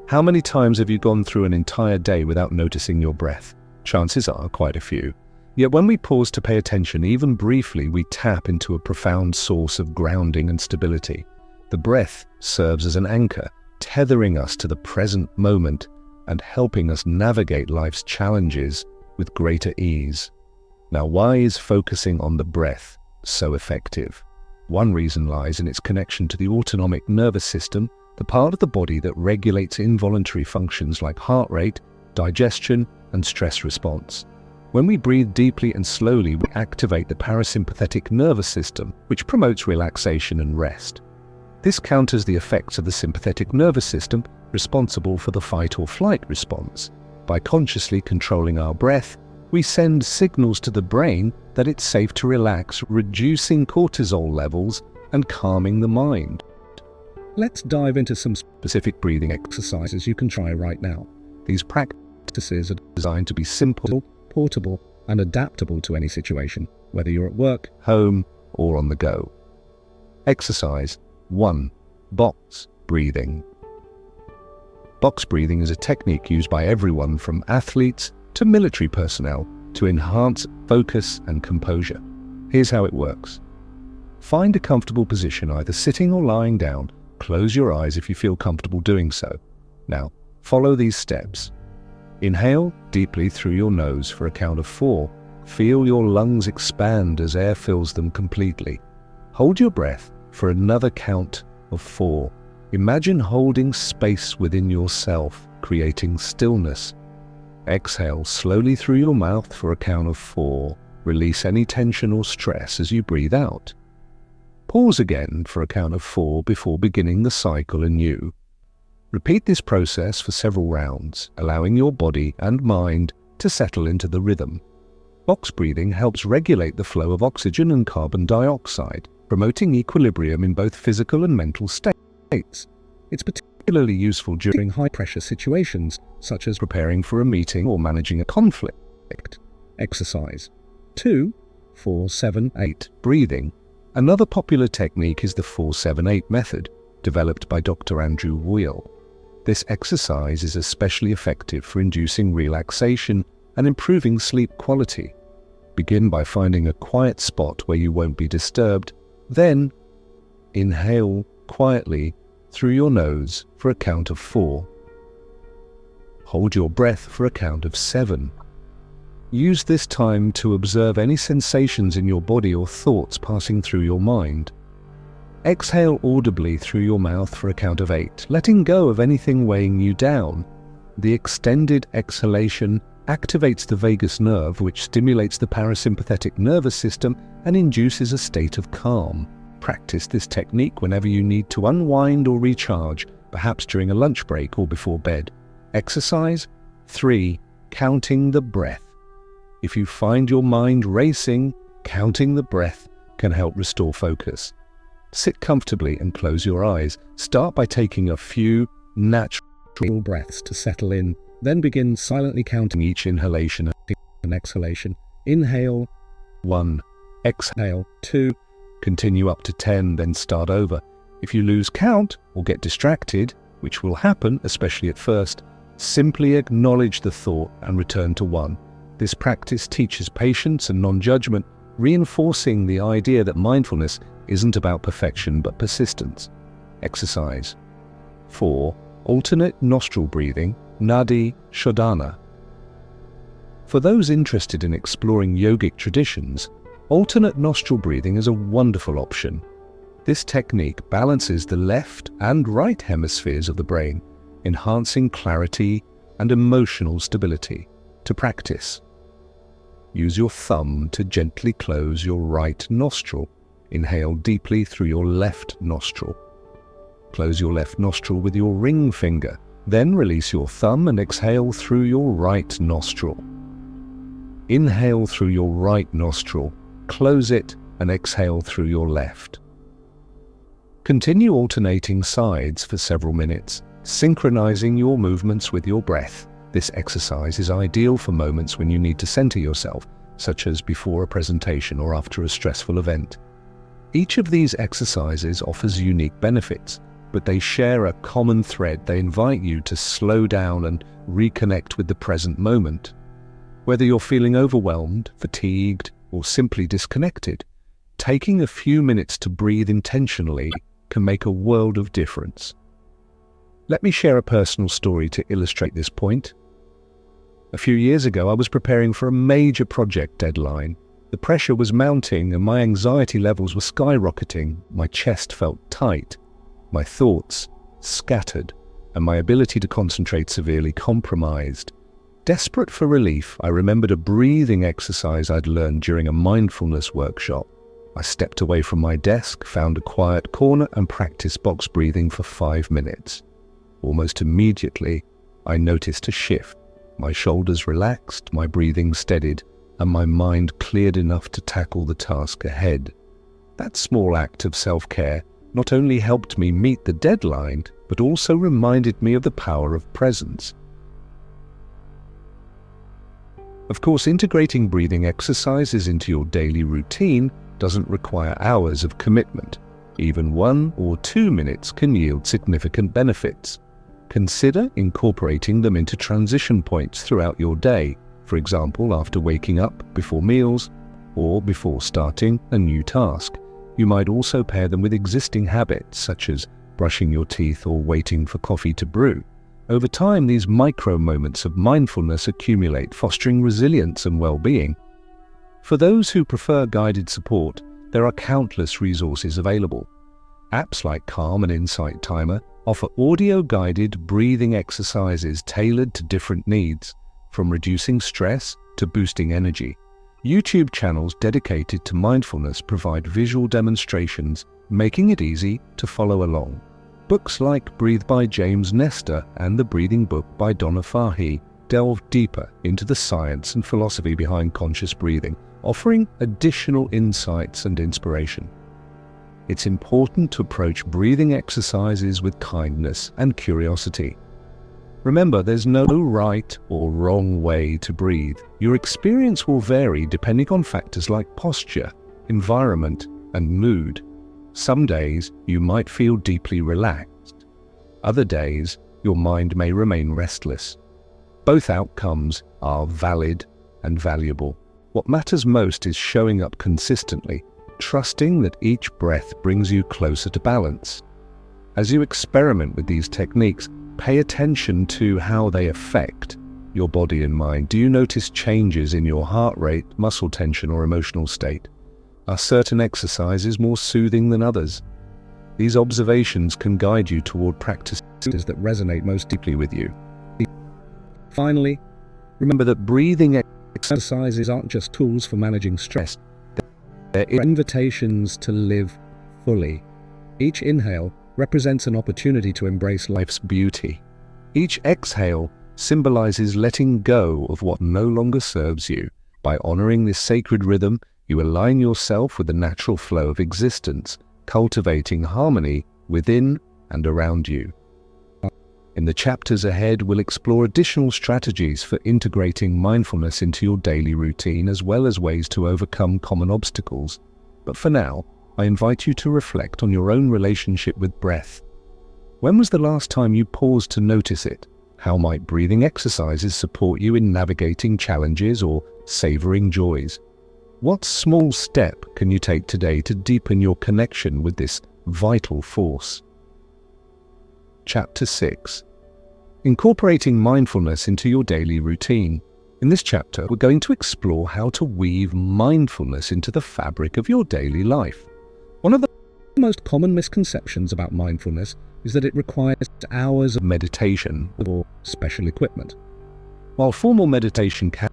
Speaker 1: How many times have you gone through an entire day without noticing your breath? Chances are quite a few. Yet when we pause to pay attention, even briefly, we tap into a profound source of grounding and stability. The breath serves as an anchor, tethering us to the present moment and helping us navigate life's challenges with greater ease. Now, why is focusing on the breath so effective? One reason lies in its connection to the autonomic nervous system, the part of the body that regulates involuntary functions like heart rate, digestion, and stress response. When we breathe deeply and slowly, we activate the parasympathetic nervous system, which promotes relaxation and rest. This counters the effects of the sympathetic nervous system, responsible for the fight or flight response. By consciously controlling our breath, we send signals to the brain that it's safe to relax, reducing cortisol levels and calming the mind. Let's dive into some specific breathing exercises you can try right now. These practices are designed to be simple, portable, and adaptable to any situation, whether you're at work, home, or on the go. Exercise 1. Box breathing. Box breathing is a technique used by everyone from athletes to military personnel to enhance focus and composure. Here's how it works. Find a comfortable position, either sitting or lying down. Close your eyes if you feel comfortable doing so. Now, follow these steps. Inhale deeply through your nose for a count of 4. Feel your lungs expand as air fills them completely. Hold your breath for another count of 4. Imagine holding space within yourself, creating stillness. Exhale slowly through your mouth for a count of 4. Release any tension or stress as you breathe out. Pause again for a count of 4 before beginning the cycle anew. Repeat this process for several rounds, allowing your body and mind to settle into the rhythm. Box breathing helps regulate the flow of oxygen and carbon dioxide, promoting equilibrium in both physical and mental states. It's particularly useful during high-pressure situations, such as preparing for a meeting or managing a conflict. Exercise. 2. 4-7-8 breathing. Another popular technique is the 4-7-8 method, developed by Dr. Andrew Weil. This exercise is especially effective for inducing relaxation and improving sleep quality. Begin by finding a quiet spot where you won't be disturbed. Then, inhale quietly through your nose for a count of 4. Hold your breath for a count of 7. Use this time to observe any sensations in your body or thoughts passing through your mind. Exhale audibly through your mouth for a count of 8, letting go of anything weighing you down. The extended exhalation activates the vagus nerve, which stimulates the parasympathetic nervous system and induces a state of calm. Practice this technique whenever you need to unwind or recharge, perhaps during a lunch break or before bed. Exercise. 3. Counting the breath. If you find your mind racing, counting the breath can help restore focus. Sit comfortably and close your eyes. Start by taking a few natural breaths to settle in. Then begin silently counting each inhalation and exhalation. Inhale 1, exhale 2, continue up to 10, then start over. If you lose count or get distracted, which will happen, especially at first, simply acknowledge the thought and return to 1. This practice teaches patience and non-judgment, reinforcing the idea that mindfulness isn't about perfection but persistence. Exercise. 4. Alternate nostril breathing, Nadi Shodhana. For those interested in exploring yogic traditions, alternate nostril breathing is a wonderful option. This technique balances the left and right hemispheres of the brain, enhancing clarity and emotional stability. To practice, use your thumb to gently close your right nostril. Inhale deeply through your left nostril. Close your left nostril with your ring finger. Then release your thumb and exhale through your right nostril. Inhale through your right nostril, close it, and exhale through your left. Continue alternating sides for several minutes, synchronizing your movements with your breath. This exercise is ideal for moments when you need to center yourself, such as before a presentation or after a stressful event. Each of these exercises offers unique benefits, but they share a common thread. They invite you to slow down and reconnect with the present moment. Whether you're feeling overwhelmed, fatigued, or simply disconnected, taking a few minutes to breathe intentionally can make a world of difference. Let me share a personal story to illustrate this point. A few years ago, I was preparing for a major project deadline. The pressure was mounting and my anxiety levels were skyrocketing. My chest felt tight, my thoughts scattered, and my ability to concentrate severely compromised. Desperate for relief, I remembered a breathing exercise I'd learned during a mindfulness workshop. I stepped away from my desk, found a quiet corner, and practiced box breathing for 5 minutes. Almost immediately, I noticed a shift. My shoulders relaxed, my breathing steadied, and my mind cleared enough to tackle the task ahead. That small act of self-care not only helped me meet the deadline, but also reminded me of the power of presence. Of course, integrating breathing exercises into your daily routine doesn't require hours of commitment. Even 1 or 2 minutes can yield significant benefits. Consider incorporating them into transition points throughout your day, for example, after waking up, before meals, or before starting a new task. You might also pair them with existing habits, such as brushing your teeth or waiting for coffee to brew. Over time, these micro moments of mindfulness accumulate, fostering resilience and well-being. For those who prefer guided support, there are countless resources available. Apps like Calm and Insight Timer offer audio-guided breathing exercises tailored to different needs, from reducing stress to boosting energy. YouTube channels dedicated to mindfulness provide visual demonstrations, making it easy to follow along. Books like Breathe by James Nestor and The Breathing Book by Donna Farhi delve deeper into the science and philosophy behind conscious breathing, offering additional insights and inspiration. It's important to approach breathing exercises with kindness and curiosity. Remember, there's no right or wrong way to breathe. Your experience will vary depending on factors like posture, environment, and mood. Some days you might feel deeply relaxed. Other days, your mind may remain restless. Both outcomes are valid and valuable. What matters most is showing up consistently, trusting that each breath brings you closer to balance. As you experiment with these techniques, pay attention to how they affect your body and mind. Do you notice changes in your heart rate, muscle tension, or emotional state? Are certain exercises more soothing than others? These observations can guide you toward practices that resonate most deeply with you. Finally, remember that breathing exercises aren't just tools for managing stress. They're invitations to live fully. Each inhale represents an opportunity to embrace life's beauty. Each exhale symbolizes letting go of what no longer serves you. By honoring this sacred rhythm, you align yourself with the natural flow of existence, cultivating harmony within and around you. In the chapters ahead, we'll explore additional strategies for integrating mindfulness into your daily routine, as well as ways to overcome common obstacles. But for now, I invite you to reflect on your own relationship with breath. When was the last time you paused to notice it? How might breathing exercises support you in navigating challenges or savoring joys? What small step can you take today to deepen your connection with this vital force? Chapter 6. Incorporating mindfulness into your daily routine. In this chapter, we're going to explore how to weave mindfulness into the fabric of your daily life. One of the most common misconceptions about mindfulness is that it requires hours of meditation or special equipment. While formal meditation can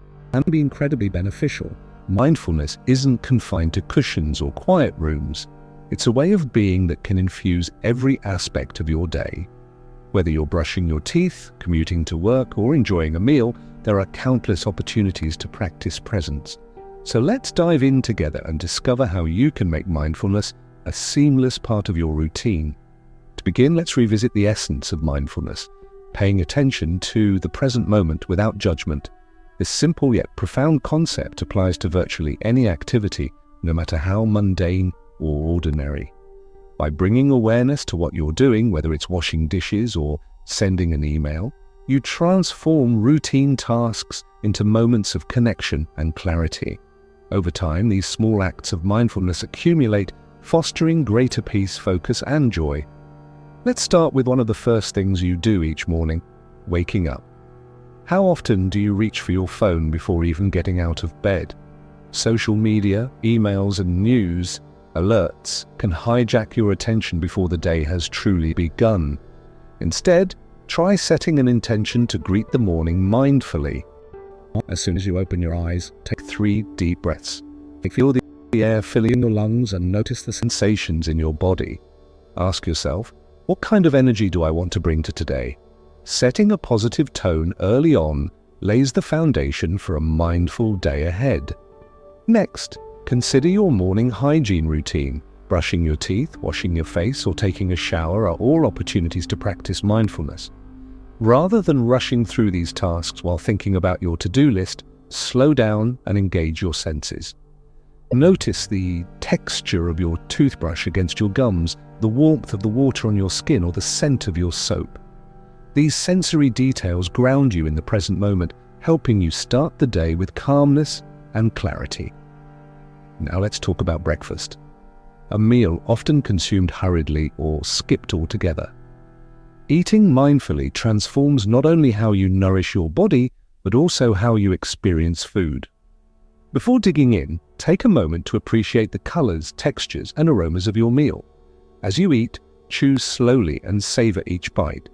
Speaker 1: be incredibly beneficial, mindfulness isn't confined to cushions or quiet rooms. It's a way of being that can infuse every aspect of your day. Whether you're brushing your teeth, commuting to work, or enjoying a meal, there are countless opportunities to practice presence. So let's dive in together and discover how you can make mindfulness a seamless part of your routine. To begin, let's revisit the essence of mindfulness, paying attention to the present moment without judgment. This simple yet profound concept applies to virtually any activity, no matter how mundane or ordinary. By bringing awareness to what you're doing, whether it's washing dishes or sending an email, you transform routine tasks into moments of connection and clarity. Over time, these small acts of mindfulness accumulate, fostering greater peace, focus, and joy. Let's start with one of the first things you do each morning: waking up. How often do you reach for your phone before even getting out of bed? Social media, emails, and news alerts can hijack your attention before the day has truly begun. Instead, try setting an intention to greet the morning mindfully. As soon as you open your eyes, take 3 deep breaths. Feel the air filling your lungs and notice the sensations in your body. Ask yourself, what kind of energy do I want to bring to today? Setting a positive tone early on lays the foundation for a mindful day ahead. Next, consider your morning hygiene routine. Brushing your teeth, washing your face, or taking a shower are all opportunities to practice mindfulness. Rather than rushing through these tasks while thinking about your to-do list, slow down and engage your senses. Notice the texture of your toothbrush against your gums, the warmth of the water on your skin, or the scent of your soap. These sensory details ground you in the present moment, helping you start the day with calmness and clarity. Now let's talk about breakfast. A meal often consumed hurriedly or skipped altogether. Eating mindfully transforms not only how you nourish your body, but also how you experience food. Before digging in, take a moment to appreciate the colors, textures, and aromas of your meal. As you eat, choose slowly and savor each bite.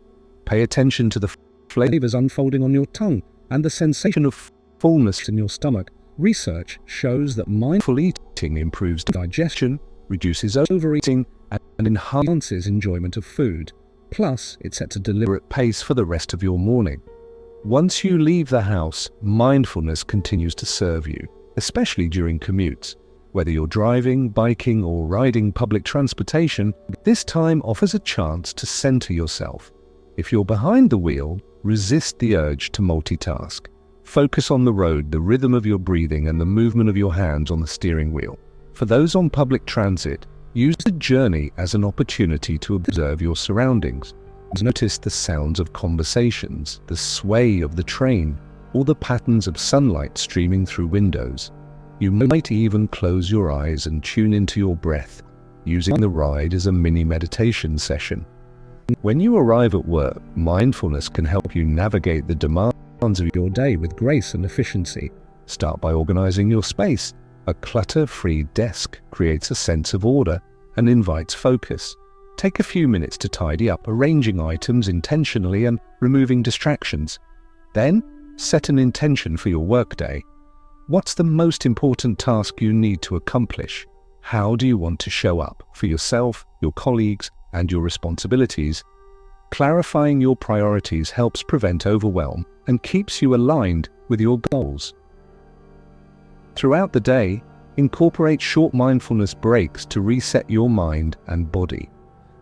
Speaker 1: Pay attention to the flavors unfolding on your tongue and the sensation of fullness in your stomach. Research shows that mindful eating improves digestion, reduces overeating, and enhances enjoyment of food. Plus, it sets a deliberate pace for the rest of your morning. Once you leave the house, mindfulness continues to serve you, especially during commutes. Whether you're driving, biking, or riding public transportation, this time offers a chance to center yourself. If you're behind the wheel, resist the urge to multitask. Focus on the road, the rhythm of your breathing, and the movement of your hands on the steering wheel. For those on public transit, use the journey as an opportunity to observe your surroundings. Notice the sounds of conversations, the sway of the train, or the patterns of sunlight streaming through windows. You might even close your eyes and tune into your breath, using the ride as a mini meditation session. When you arrive at work, mindfulness can help you navigate the demands of your day with grace and efficiency. Start by organizing your space. A clutter-free desk creates a sense of order and invites focus. Take a few minutes to tidy up, arranging items intentionally and removing distractions. Then, set an intention for your workday. What's the most important task you need to accomplish? How do you want to show up for yourself, your colleagues, and your responsibilities? Clarifying your priorities helps prevent overwhelm and keeps you aligned with your goals. Throughout the day, incorporate short mindfulness breaks to reset your mind and body.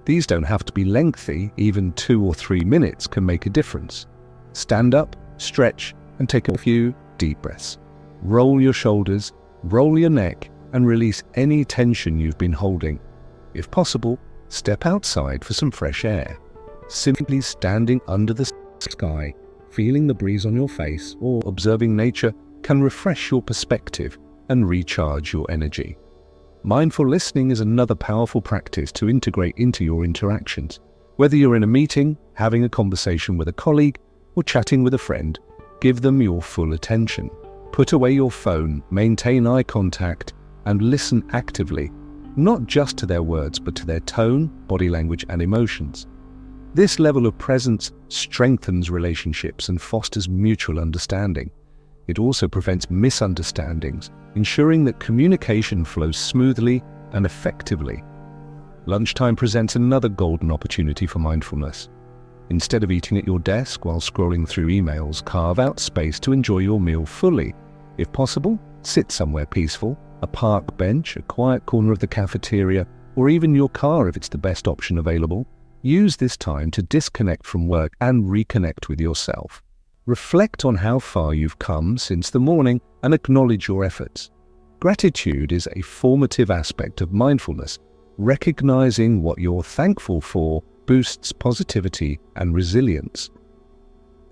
Speaker 1: These don't have to be lengthy, even 2 or 3 minutes can make a difference. Stand up, stretch, and take a few deep breaths. Roll your shoulders, roll your neck, and release any tension you've been holding. If possible, step outside for some fresh air. Simply standing under the sky, feeling the breeze on your face, or observing nature can refresh your perspective and recharge your energy. Mindful listening is another powerful practice to integrate into your interactions. Whether you're in a meeting, having a conversation with a colleague, or chatting with a friend, give them your full attention. Put away your phone, maintain eye contact, and listen actively, not just to their words, but to their tone, body language, and emotions. This level of presence strengthens relationships and fosters mutual understanding. It also prevents misunderstandings, ensuring that communication flows smoothly and effectively. Lunchtime presents another golden opportunity for mindfulness. Instead of eating at your desk while scrolling through emails, carve out space to enjoy your meal fully. If possible, sit somewhere peaceful, a park bench, a quiet corner of the cafeteria, or even your car if it's the best option available. Use this time to disconnect from work and reconnect with yourself. Reflect on how far you've come since the morning and acknowledge your efforts. Gratitude is a formative aspect of mindfulness. Recognizing what you're thankful for boosts positivity and resilience.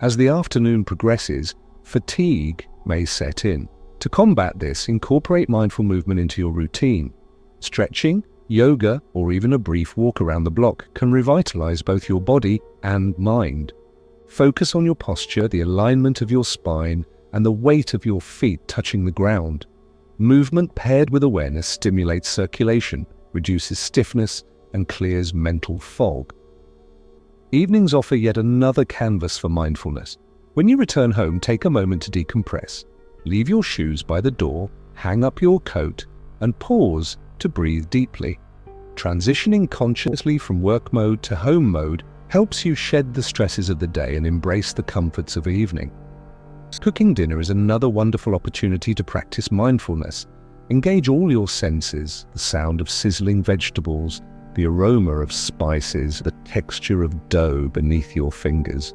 Speaker 1: As the afternoon progresses, fatigue may set in. To combat this, incorporate mindful movement into your routine. Stretching, yoga, or even a brief walk around the block can revitalize both your body and mind. Focus on your posture, the alignment of your spine, and the weight of your feet touching the ground. Movement paired with awareness stimulates circulation, reduces stiffness, and clears mental fog. Evenings offer yet another canvas for mindfulness. When you return home, take a moment to decompress. Leave your shoes by the door, hang up your coat, and pause to breathe deeply. Transitioning consciously from work mode to home mode helps you shed the stresses of the day and embrace the comforts of evening. Cooking dinner is another wonderful opportunity to practice mindfulness. Engage all your senses, the sound of sizzling vegetables, the aroma of spices, the texture of dough beneath your fingers.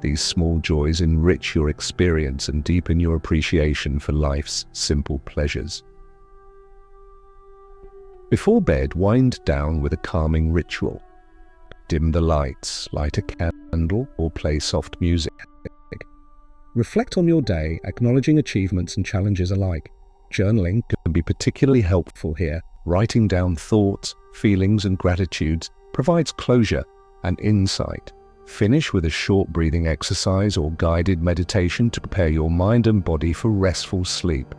Speaker 1: These small joys enrich your experience and deepen your appreciation for life's simple pleasures. Before bed, wind down with a calming ritual. Dim the lights, light a candle, or play soft music. Reflect on your day, acknowledging achievements and challenges alike. Journaling can be particularly helpful here. Writing down thoughts, feelings, and gratitudes provides closure and insight. Finish with a short breathing exercise or guided meditation to prepare your mind and body for restful sleep.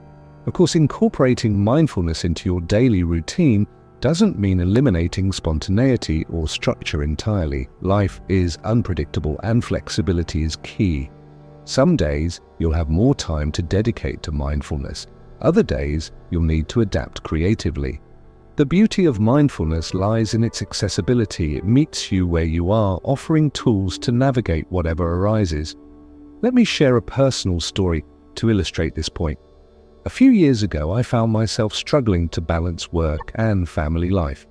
Speaker 1: Of course, incorporating mindfulness into your daily routine doesn't mean eliminating spontaneity or structure entirely. Life is unpredictable and flexibility is key. Some days you'll have more time to dedicate to mindfulness. Other days you'll need to adapt creatively. The beauty of mindfulness lies in its accessibility. It meets you where you are, offering tools to navigate whatever arises. Let me share a personal story to illustrate this point. A few years ago, I found myself struggling to balance work and family life.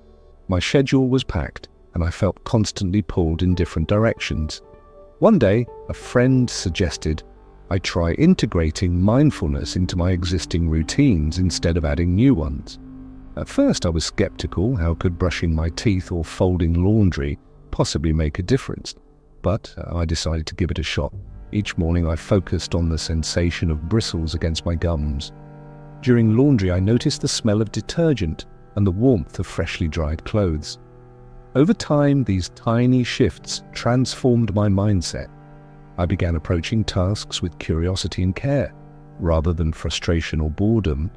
Speaker 1: My schedule was packed, and I felt constantly pulled in different directions. One day, a friend suggested I try integrating mindfulness into my existing routines instead of adding new ones. At first, I was skeptical. How could brushing my teeth or folding laundry possibly make a difference? But I decided to give it a shot. Each morning, I focused on the sensation of bristles against my gums. During laundry, I noticed the smell of detergent and the warmth of freshly dried clothes. Over time, these tiny shifts transformed my mindset. I began approaching tasks with curiosity and care, rather than frustration or boredom.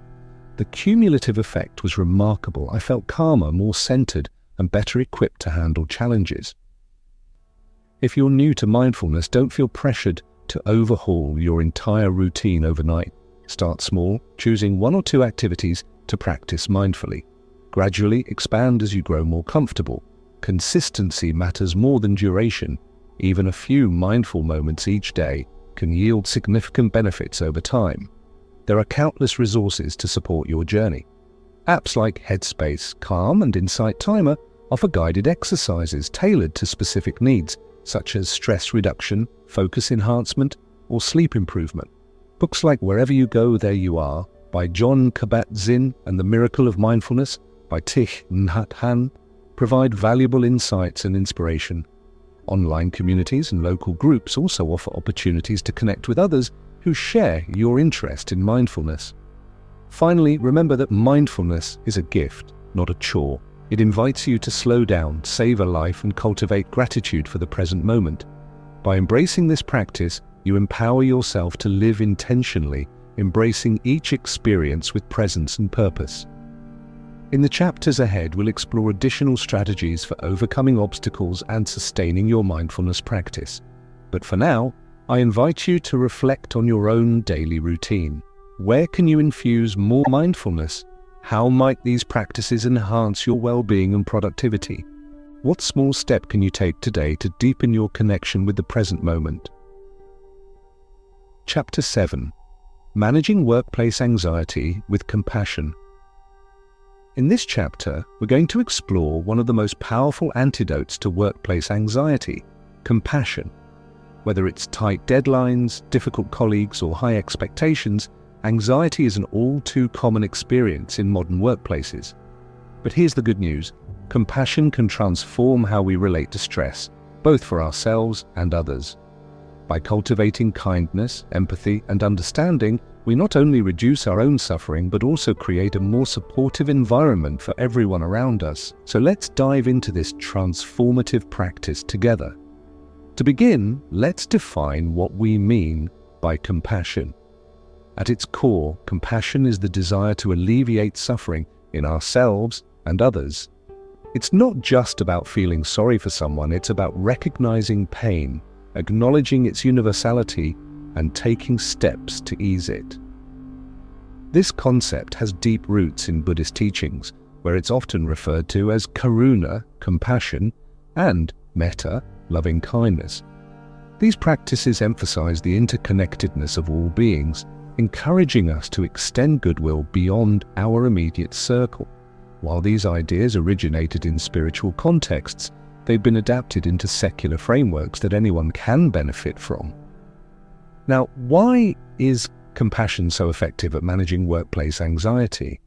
Speaker 1: The cumulative effect was remarkable. I felt calmer, more centered, and better equipped to handle challenges. If you're new to mindfulness, don't feel pressured to overhaul your entire routine overnight. Start small, choosing 1 or 2 activities to practice mindfully. Gradually expand as you grow more comfortable. Consistency matters more than duration. Even a few mindful moments each day can yield significant benefits over time. There are countless resources to support your journey. Apps like Headspace, Calm, and Insight Timer offer guided exercises tailored to specific needs, such as stress reduction, focus enhancement, or sleep improvement. Books like Wherever You Go, There You Are by Jon Kabat-Zinn and The Miracle of Mindfulness by Thich Nhat Hanh provide valuable insights and inspiration. Online communities and local groups also offer opportunities to connect with others who share your interest in mindfulness. Finally, remember that mindfulness is a gift, not a chore. It invites you to slow down, savor life, and cultivate gratitude for the present moment. By embracing this practice, you empower yourself to live intentionally, embracing each experience with presence and purpose. In the chapters ahead, we'll explore additional strategies for overcoming obstacles and sustaining your mindfulness practice. But for now, I invite you to reflect on your own daily routine. Where can you infuse more mindfulness? How might these practices enhance your well-being and productivity? What small step can you take today to deepen your connection with the present moment? Chapter 7. Managing Workplace Anxiety with Compassion. In this chapter, we're going to explore one of the most powerful antidotes to workplace anxiety, compassion. Whether it's tight deadlines, difficult colleagues, or high expectations, anxiety is an all too common experience in modern workplaces. But here's the good news. Compassion can transform how we relate to stress, both for ourselves and others. By cultivating kindness, empathy, and understanding, we not only reduce our own suffering, but also create a more supportive environment for everyone around us. So let's dive into this transformative practice together. To begin, let's define what we mean by compassion. At its core, compassion is the desire to alleviate suffering in ourselves and others. It's not just about feeling sorry for someone, it's about recognizing pain, acknowledging its universality, and taking steps to ease it. This concept has deep roots in Buddhist teachings, where it's often referred to as karuna, compassion, and metta, loving kindness. These practices emphasize the interconnectedness of all beings, encouraging us to extend goodwill beyond our immediate circle. While these ideas originated in spiritual contexts, they've been adapted into secular frameworks that anyone can benefit from. Now, why is compassion so effective at managing workplace anxiety?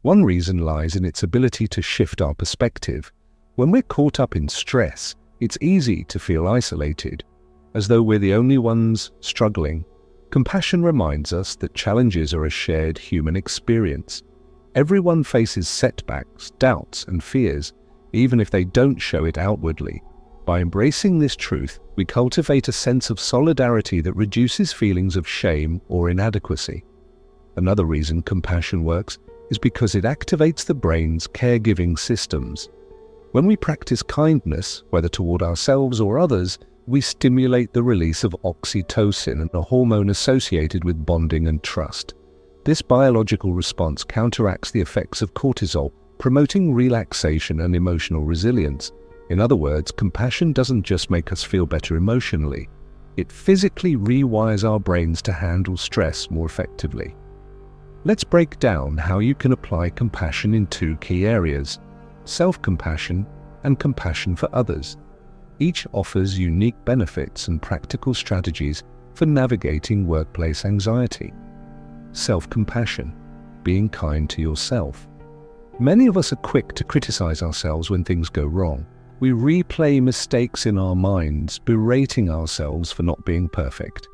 Speaker 1: One reason lies in its ability to shift our perspective. When we're caught up in stress, it's easy to feel isolated, as though we're the only ones struggling. Compassion reminds us that challenges are a shared human experience. Everyone faces setbacks, doubts, and fears, even if they don't show it outwardly. By embracing this truth, we cultivate a sense of solidarity that reduces feelings of shame or inadequacy. Another reason compassion works is because it activates the brain's caregiving systems. When we practice kindness, whether toward ourselves or others, we stimulate the release of oxytocin, a hormone associated with bonding and trust. This biological response counteracts the effects of cortisol, promoting relaxation and emotional resilience. In other words, compassion doesn't just make us feel better emotionally. It physically rewires our brains to handle stress more effectively. Let's break down how you can apply compassion in two key areas: self-compassion and compassion for others. Each offers unique benefits and practical strategies for navigating workplace anxiety. Self-compassion, being kind to yourself. Many of us are quick to criticize ourselves when things go wrong. We replay mistakes in our minds, berating ourselves for not being perfect.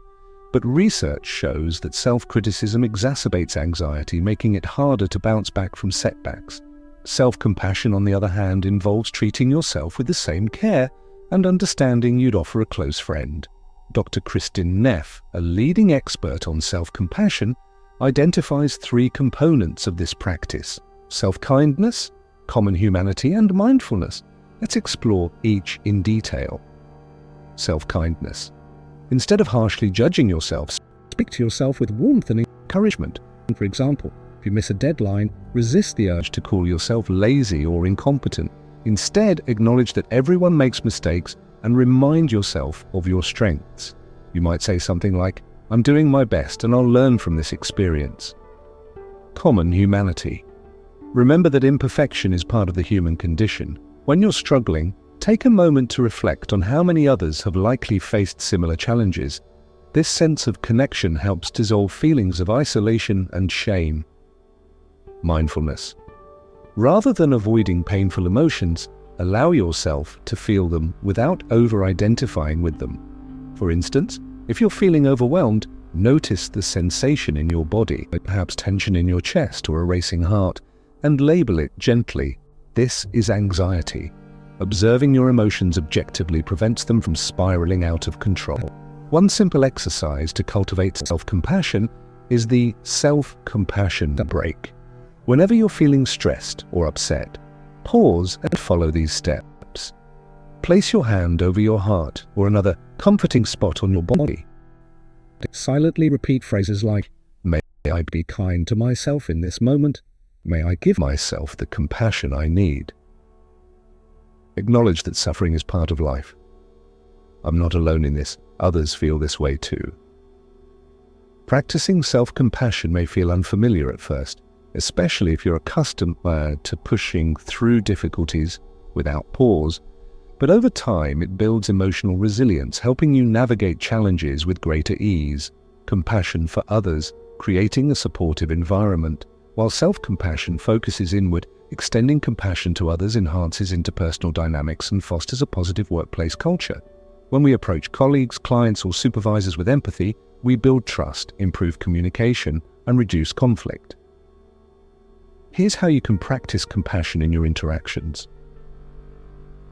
Speaker 1: But research shows that self-criticism exacerbates anxiety, making it harder to bounce back from setbacks. Self-compassion, on the other hand, involves treating yourself with the same care and understanding you'd offer a close friend. Dr. Kristin Neff, a leading expert on self-compassion, identifies three components of this practice: self-kindness, common humanity, and mindfulness. Let's explore each in detail. Self-kindness. Instead of harshly judging yourself, speak to yourself with warmth and encouragement. For example, if you miss a deadline, resist the urge to call yourself lazy or incompetent. Instead, acknowledge that everyone makes mistakes and remind yourself of your strengths. You might say something like, "I'm doing my best and I'll learn from this experience." Common humanity. Remember that imperfection is part of the human condition. When you're struggling, take a moment to reflect on how many others have likely faced similar challenges. This sense of connection helps dissolve feelings of isolation and shame. Mindfulness. Rather than avoiding painful emotions, allow yourself to feel them without over-identifying with them. For instance, if you're feeling overwhelmed, notice the sensation in your body, perhaps tension in your chest or a racing heart, and label it gently. This is anxiety. Observing your emotions objectively prevents them from spiraling out of control. One simple exercise to cultivate self-compassion is the self-compassion break. Whenever you're feeling stressed or upset, pause and follow these steps. Place your hand over your heart or another comforting spot on your body. Silently repeat phrases like, "May I be kind to myself in this moment. May I give myself the compassion I need." Acknowledge that suffering is part of life. I'm not alone in this. Others feel this way too. Practicing self-compassion may feel unfamiliar at first, especially if you're accustomed to pushing through difficulties without pause. But over time, it builds emotional resilience, helping you navigate challenges with greater ease. Compassion for others, creating a supportive environment, while self-compassion focuses inward. Extending compassion to others enhances interpersonal dynamics and fosters a positive workplace culture. When we approach colleagues, clients, or supervisors with empathy, we build trust, improve communication, and reduce conflict. Here's how you can practice compassion in your interactions.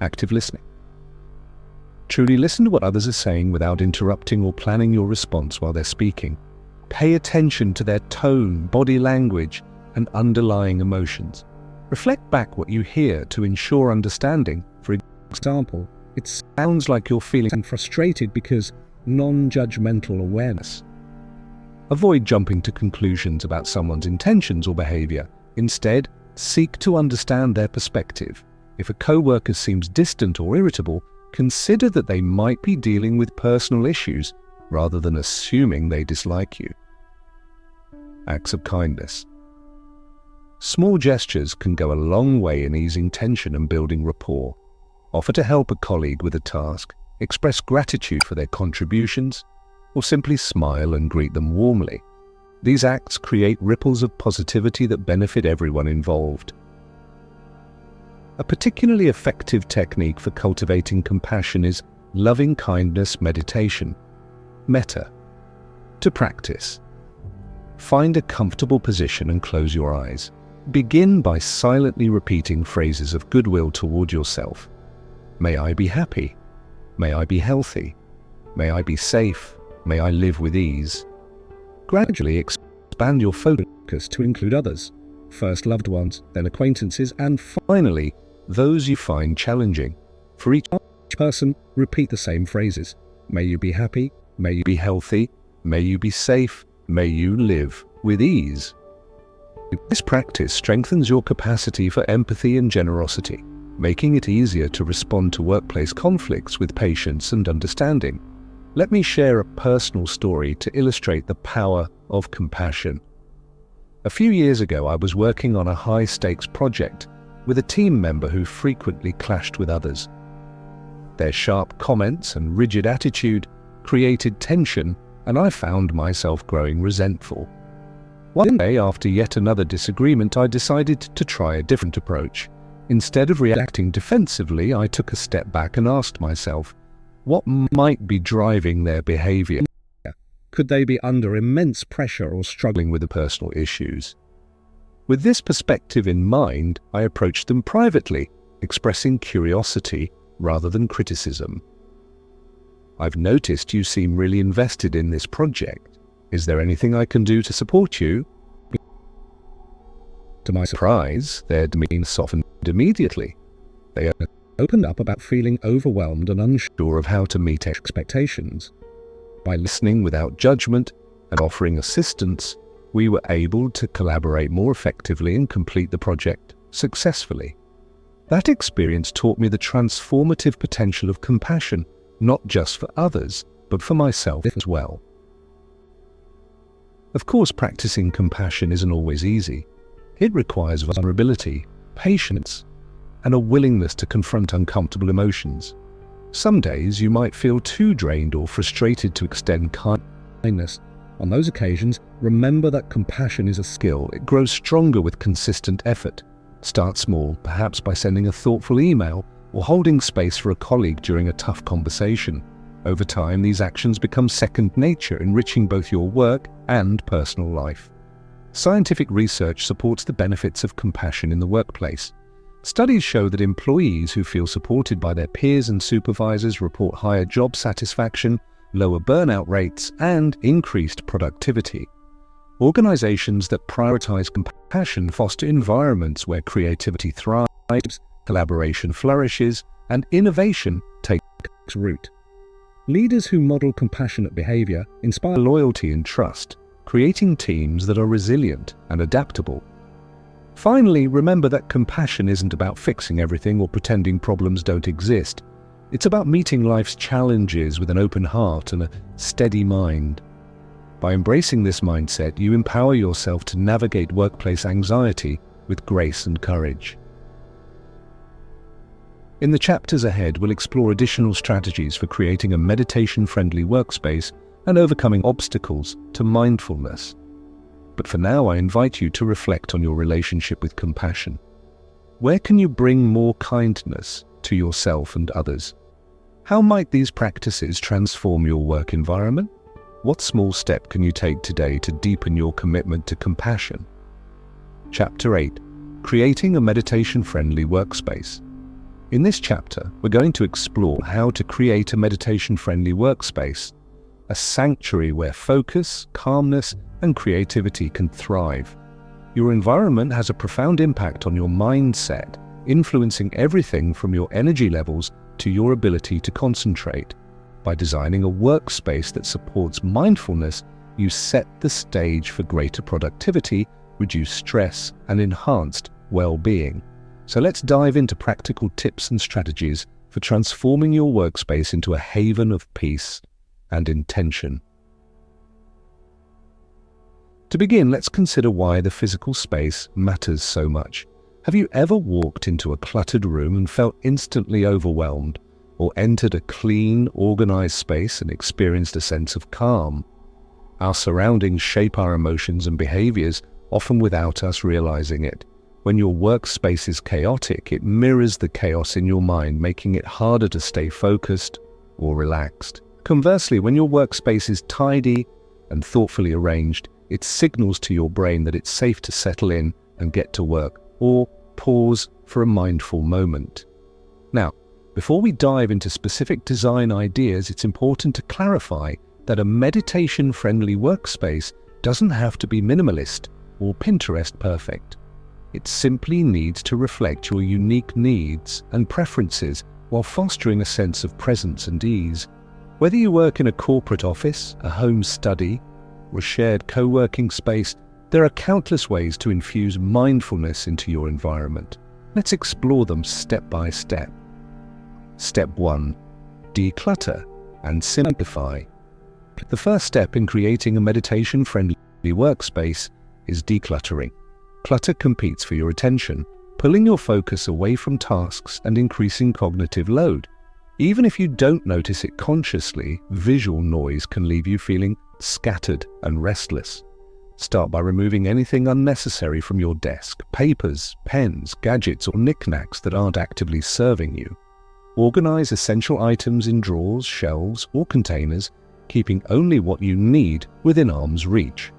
Speaker 1: Active listening. Truly listen to what others are saying without interrupting or planning your response while they're speaking. Pay attention to their tone, body language, and underlying emotions. Reflect back what you hear to ensure understanding. For example, it sounds like you're feeling frustrated because non-judgmental awareness. Avoid jumping to conclusions about someone's intentions or behavior. Instead, seek to understand their perspective. If a coworker seems distant or irritable, consider that they might be dealing with personal issues rather than assuming they dislike you. Acts of kindness. Small gestures can go a long way in easing tension and building rapport. Offer to help a colleague with a task, express gratitude for their contributions, or simply smile and greet them warmly. These acts create ripples of positivity that benefit everyone involved. A particularly effective technique for cultivating compassion is loving kindness meditation, metta. To practice, find a comfortable position and close your eyes. Begin by silently repeating phrases of goodwill toward yourself. May I be happy. May I be healthy. May I be safe. May I live with ease. Gradually expand your focus to include others, first loved ones, then acquaintances, and finally, those you find challenging. For each person, repeat the same phrases. May you be happy. May you be healthy. May you be safe. May you live with ease. This practice strengthens your capacity for empathy and generosity, making it easier to respond to workplace conflicts with patience and understanding. Let me share a personal story to illustrate the power of compassion. A few years ago, I was working on a high-stakes project with a team member who frequently clashed with others. Their sharp comments and rigid attitude created tension, and I found myself growing resentful. One day, after yet another disagreement, I decided to try a different approach. Instead of reacting defensively, I took a step back and asked myself, what might be driving their behavior? Could they be under immense pressure or struggling with personal issues? With this perspective in mind, I approached them privately, expressing curiosity rather than criticism. I've noticed you seem really invested in this project. Is there anything I can do to support you? To my surprise, their demeanor softened immediately. They opened up about feeling overwhelmed and unsure of how to meet expectations. By listening without judgment and offering assistance, we were able to collaborate more effectively and complete the project successfully. That experience taught me the transformative potential of compassion, not just for others, but for myself as well. Of course, practicing compassion isn't always easy. It requires vulnerability, patience, and a willingness to confront uncomfortable emotions. Some days you might feel too drained or frustrated to extend kindness. On those occasions, remember that compassion is a skill. It grows stronger with consistent effort. Start small, perhaps by sending a thoughtful email or holding space for a colleague during a tough conversation. Over time, these actions become second nature, enriching both your work and personal life. Scientific research supports the benefits of compassion in the workplace. Studies show that employees who feel supported by their peers and supervisors report higher job satisfaction, lower burnout rates, and increased productivity. Organizations that prioritize compassion foster environments where creativity thrives, collaboration flourishes, and innovation takes root. Leaders who model compassionate behavior inspire loyalty and trust, creating teams that are resilient and adaptable. Finally, remember that compassion isn't about fixing everything or pretending problems don't exist. It's about meeting life's challenges with an open heart and a steady mind. By embracing this mindset, you empower yourself to navigate workplace anxiety with grace and courage. In the chapters ahead, we'll explore additional strategies for creating a meditation-friendly workspace and overcoming obstacles to mindfulness. But for now, I invite you to reflect on your relationship with compassion. Where can you bring more kindness to yourself and others? How might these practices transform your work environment? What small step can you take today to deepen your commitment to compassion? Chapter 8. Creating a meditation-friendly workspace. In this chapter, we're going to explore how to create a meditation-friendly workspace, a sanctuary where focus, calmness, and creativity can thrive. Your environment has a profound impact on your mindset, influencing everything from your energy levels to your ability to concentrate. By designing a workspace that supports mindfulness, you set the stage for greater productivity, reduced stress, and enhanced well-being. So let's dive into practical tips and strategies for transforming your workspace into a haven of peace and intention. To begin, let's consider why the physical space matters so much. Have you ever walked into a cluttered room and felt instantly overwhelmed, or entered a clean, organized space and experienced a sense of calm? Our surroundings shape our emotions and behaviors, often without us realizing it. When your workspace is chaotic, it mirrors the chaos in your mind, making it harder to stay focused or relaxed. Conversely, when your workspace is tidy and thoughtfully arranged, it signals to your brain that it's safe to settle in and get to work, or pause for a mindful moment. Now, before we dive into specific design ideas, it's important to clarify that a meditation-friendly workspace doesn't have to be minimalist or Pinterest perfect. It simply needs to reflect your unique needs and preferences while fostering a sense of presence and ease. Whether you work in a corporate office, a home study, or a shared co-working space, there are countless ways to infuse mindfulness into your environment. Let's explore them step by step. Step 1. Declutter. and simplify. The first step in creating a meditation-friendly workspace is decluttering. Clutter competes for your attention, pulling your focus away from tasks and increasing cognitive load. Even if you don't notice it consciously, visual noise can leave you feeling scattered and restless. Start by removing anything unnecessary from your desk: papers, pens, gadgets, or knickknacks that aren't actively serving you. Organize essential items in drawers, shelves, or containers, keeping only what you need within arm's reach.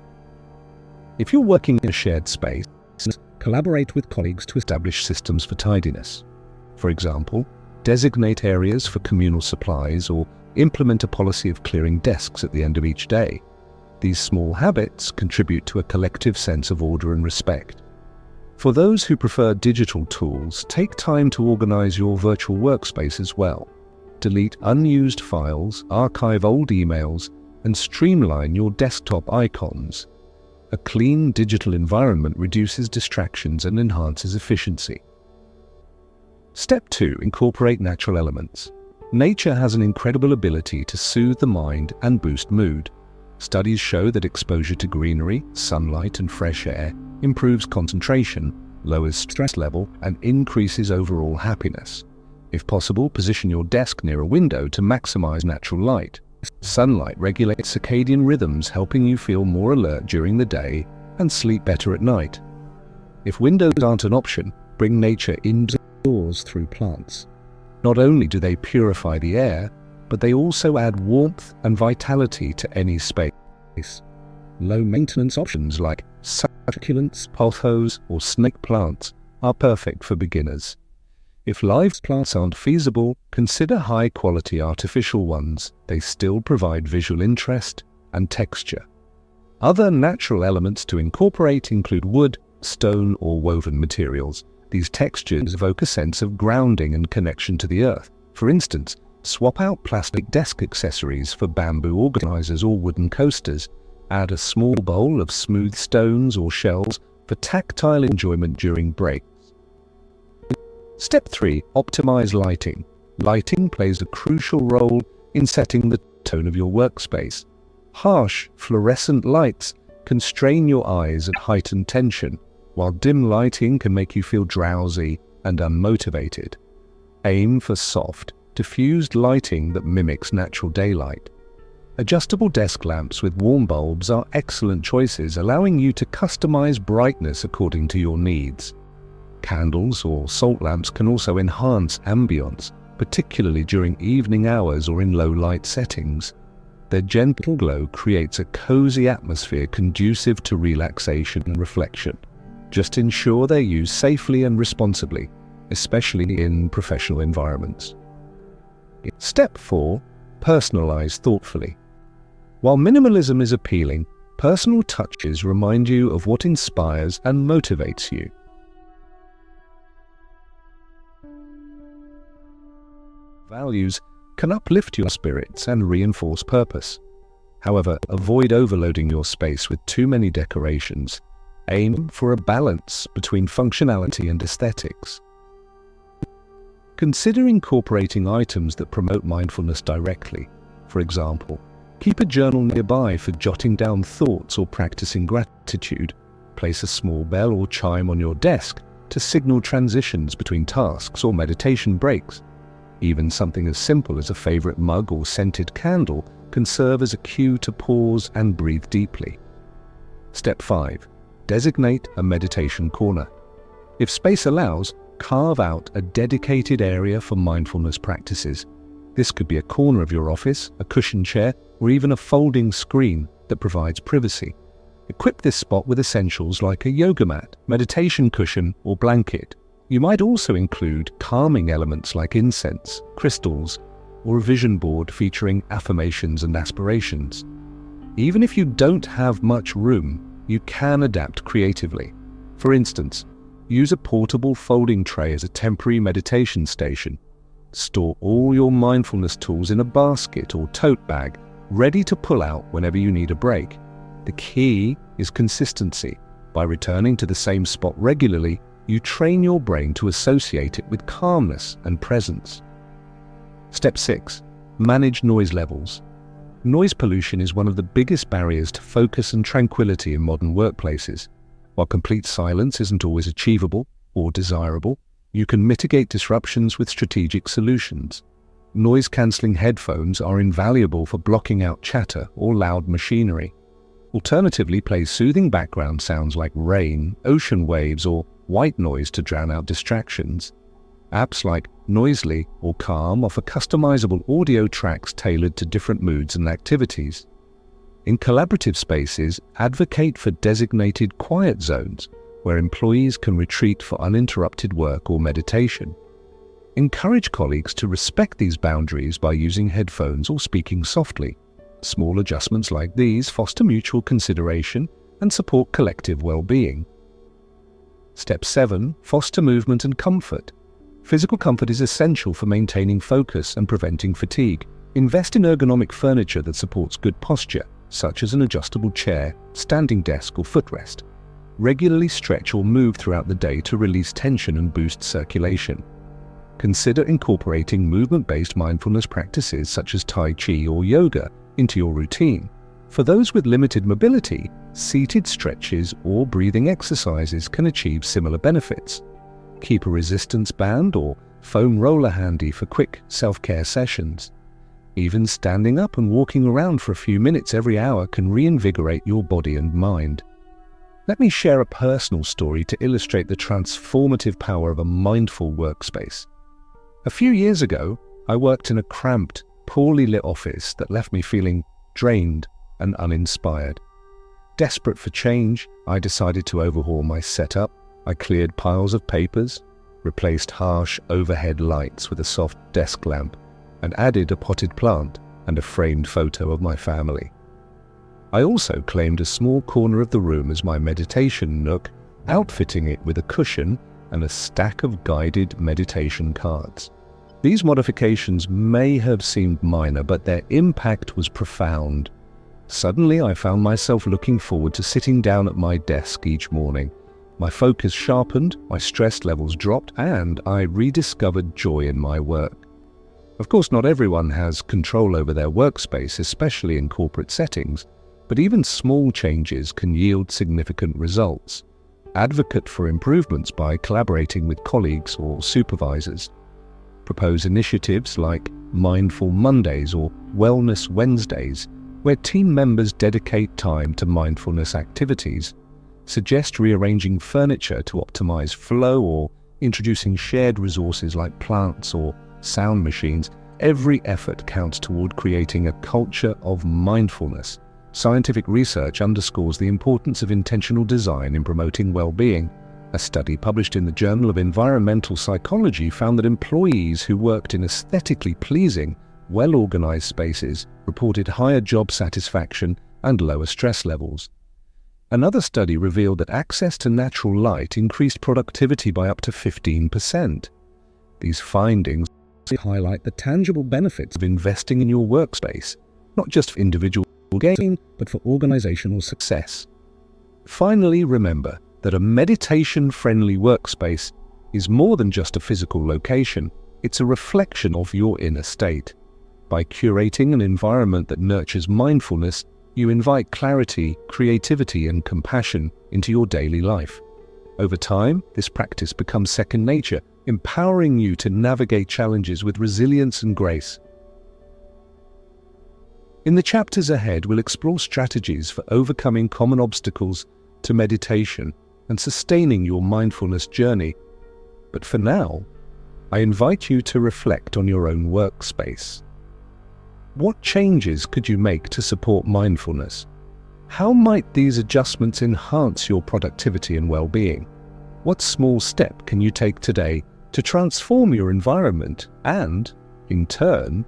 Speaker 1: If you're working in a shared space, collaborate with colleagues to establish systems for tidiness. For example, designate areas for communal supplies or implement a policy of clearing desks at the end of each day. These small habits contribute to a collective sense of order and respect. For those who prefer digital tools, take time to organize your virtual workspace as well. Delete unused files, archive old emails, and streamline your desktop icons. A clean digital environment reduces distractions and enhances efficiency. Step 2. Incorporate natural elements. Nature has an incredible ability to soothe the mind and boost mood. Studies show that exposure to greenery, sunlight, and fresh air improves concentration, lowers stress level, and increases overall happiness. If possible, position your desk near a window to maximize natural light. Sunlight regulates circadian rhythms, helping you feel more alert during the day and sleep better at night. If windows aren't an option, bring nature indoors through plants. Not only do they purify the air, but they also add warmth and vitality to any space. Low-maintenance options like succulents, pothos, or snake plants are perfect for beginners. If live plants aren't feasible, consider high-quality artificial ones. They still provide visual interest and texture. Other natural elements to incorporate include wood, stone, or woven materials. These textures evoke a sense of grounding and connection to the earth. For instance, swap out plastic desk accessories for bamboo organizers or wooden coasters. Add a small bowl of smooth stones or shells for tactile enjoyment during breaks. Step 3. Optimize lighting. Lighting plays a crucial role in setting the tone of your workspace. Harsh, fluorescent lights can strain your eyes and heighten tension, while dim lighting can make you feel drowsy and unmotivated. Aim for soft, diffused lighting that mimics natural daylight. Adjustable desk lamps with warm bulbs are excellent choices, allowing you to customize brightness according to your needs. Candles or salt lamps can also enhance ambience, particularly during evening hours or in low-light settings. Their gentle glow creates a cozy atmosphere conducive to relaxation and reflection. Just ensure they're used safely and responsibly, especially in professional environments. Step 4. Personalize thoughtfully. While minimalism is appealing, personal touches remind you of what inspires and motivates you. Values can uplift your spirits and reinforce purpose. However, avoid overloading your space with too many decorations. Aim for a balance between functionality and aesthetics. Consider incorporating items that promote mindfulness directly. For example, keep a journal nearby for jotting down thoughts or practicing gratitude. Place a small bell or chime on your desk to signal transitions between tasks or meditation breaks. Even something as simple as a favorite mug or scented candle can serve as a cue to pause and breathe deeply. Step 5. Designate a meditation corner. If space allows, carve out a dedicated area for mindfulness practices. This could be a corner of your office, a cushioned chair, or even a folding screen that provides privacy. Equip this spot with essentials like a yoga mat, meditation cushion, or blanket. You might also include calming elements like incense, crystals, or a vision board featuring affirmations and aspirations. Even if you don't have much room, you can adapt creatively. For instance, use a portable folding tray as a temporary meditation station. Store all your mindfulness tools in a basket or tote bag, ready to pull out whenever you need a break. The key is consistency. By returning to the same spot regularly, you train your brain to associate it with calmness and presence. Step 6. Manage noise levels. Noise pollution is one of the biggest barriers to focus and tranquility in modern workplaces. While complete silence isn't always achievable or desirable, you can mitigate disruptions with strategic solutions. Noise-cancelling headphones are invaluable for blocking out chatter or loud machinery. Alternatively, play soothing background sounds like rain, ocean waves, or white noise to drown out distractions. Apps like Noisely or Calm offer customizable audio tracks tailored to different moods and activities. In collaborative spaces, advocate for designated quiet zones where employees can retreat for uninterrupted work or meditation. Encourage colleagues to respect these boundaries by using headphones or speaking softly. Small adjustments like these foster mutual consideration and support collective well-being. Step 7. Foster movement and comfort. Physical comfort is essential for maintaining focus and preventing fatigue. Invest in ergonomic furniture that supports good posture, such as an adjustable chair, standing desk, or footrest. Regularly stretch or move throughout the day to release tension and boost circulation. Consider incorporating movement-based mindfulness practices such as Tai Chi or yoga into your routine. For those with limited mobility, seated stretches or breathing exercises can achieve similar benefits. Keep a resistance band or foam roller handy for quick self-care sessions. Even standing up and walking around for a few minutes every hour can reinvigorate your body and mind. Let me share a personal story to illustrate the transformative power of a mindful workspace. A few years ago, I worked in a cramped, poorly lit office that left me feeling drained and uninspired. Desperate for change, I decided to overhaul my setup. I cleared piles of papers, replaced harsh overhead lights with a soft desk lamp, and added a potted plant and a framed photo of my family. I also claimed a small corner of the room as my meditation nook, outfitting it with a cushion and a stack of guided meditation cards. These modifications may have seemed minor, but their impact was profound. Suddenly, I found myself looking forward to sitting down at my desk each morning. My focus sharpened, my stress levels dropped, and I rediscovered joy in my work. Of course, not everyone has control over their workspace, especially in corporate settings, but even small changes can yield significant results. Advocate for improvements by collaborating with colleagues or supervisors. Propose initiatives like Mindful Mondays or Wellness Wednesdays, where team members dedicate time to mindfulness activities. Suggest rearranging furniture to optimize flow or introducing shared resources like plants or sound machines. Every effort counts toward creating a culture of mindfulness. Scientific research underscores the importance of intentional design in promoting well-being. A study published in the Journal of Environmental Psychology found that employees who worked in aesthetically pleasing, well-organized spaces reported higher job satisfaction and lower stress levels. Another study revealed that access to natural light increased productivity by up to 15%. These findings highlight the tangible benefits of investing in your workspace, not just for individual gain, but for organizational success. Finally, remember that a meditation-friendly workspace is more than just a physical location. It's a reflection of your inner state. By curating an environment that nurtures mindfulness, you invite clarity, creativity, and compassion into your daily life. Over time, this practice becomes second nature, empowering you to navigate challenges with resilience and grace. In the chapters ahead, we'll explore strategies for overcoming common obstacles to meditation and sustaining your mindfulness journey. But for now, I invite you to reflect on your own workspace. What changes could you make to support mindfulness? How might these adjustments enhance your productivity and well-being? What small step can you take today to transform your environment and, in turn,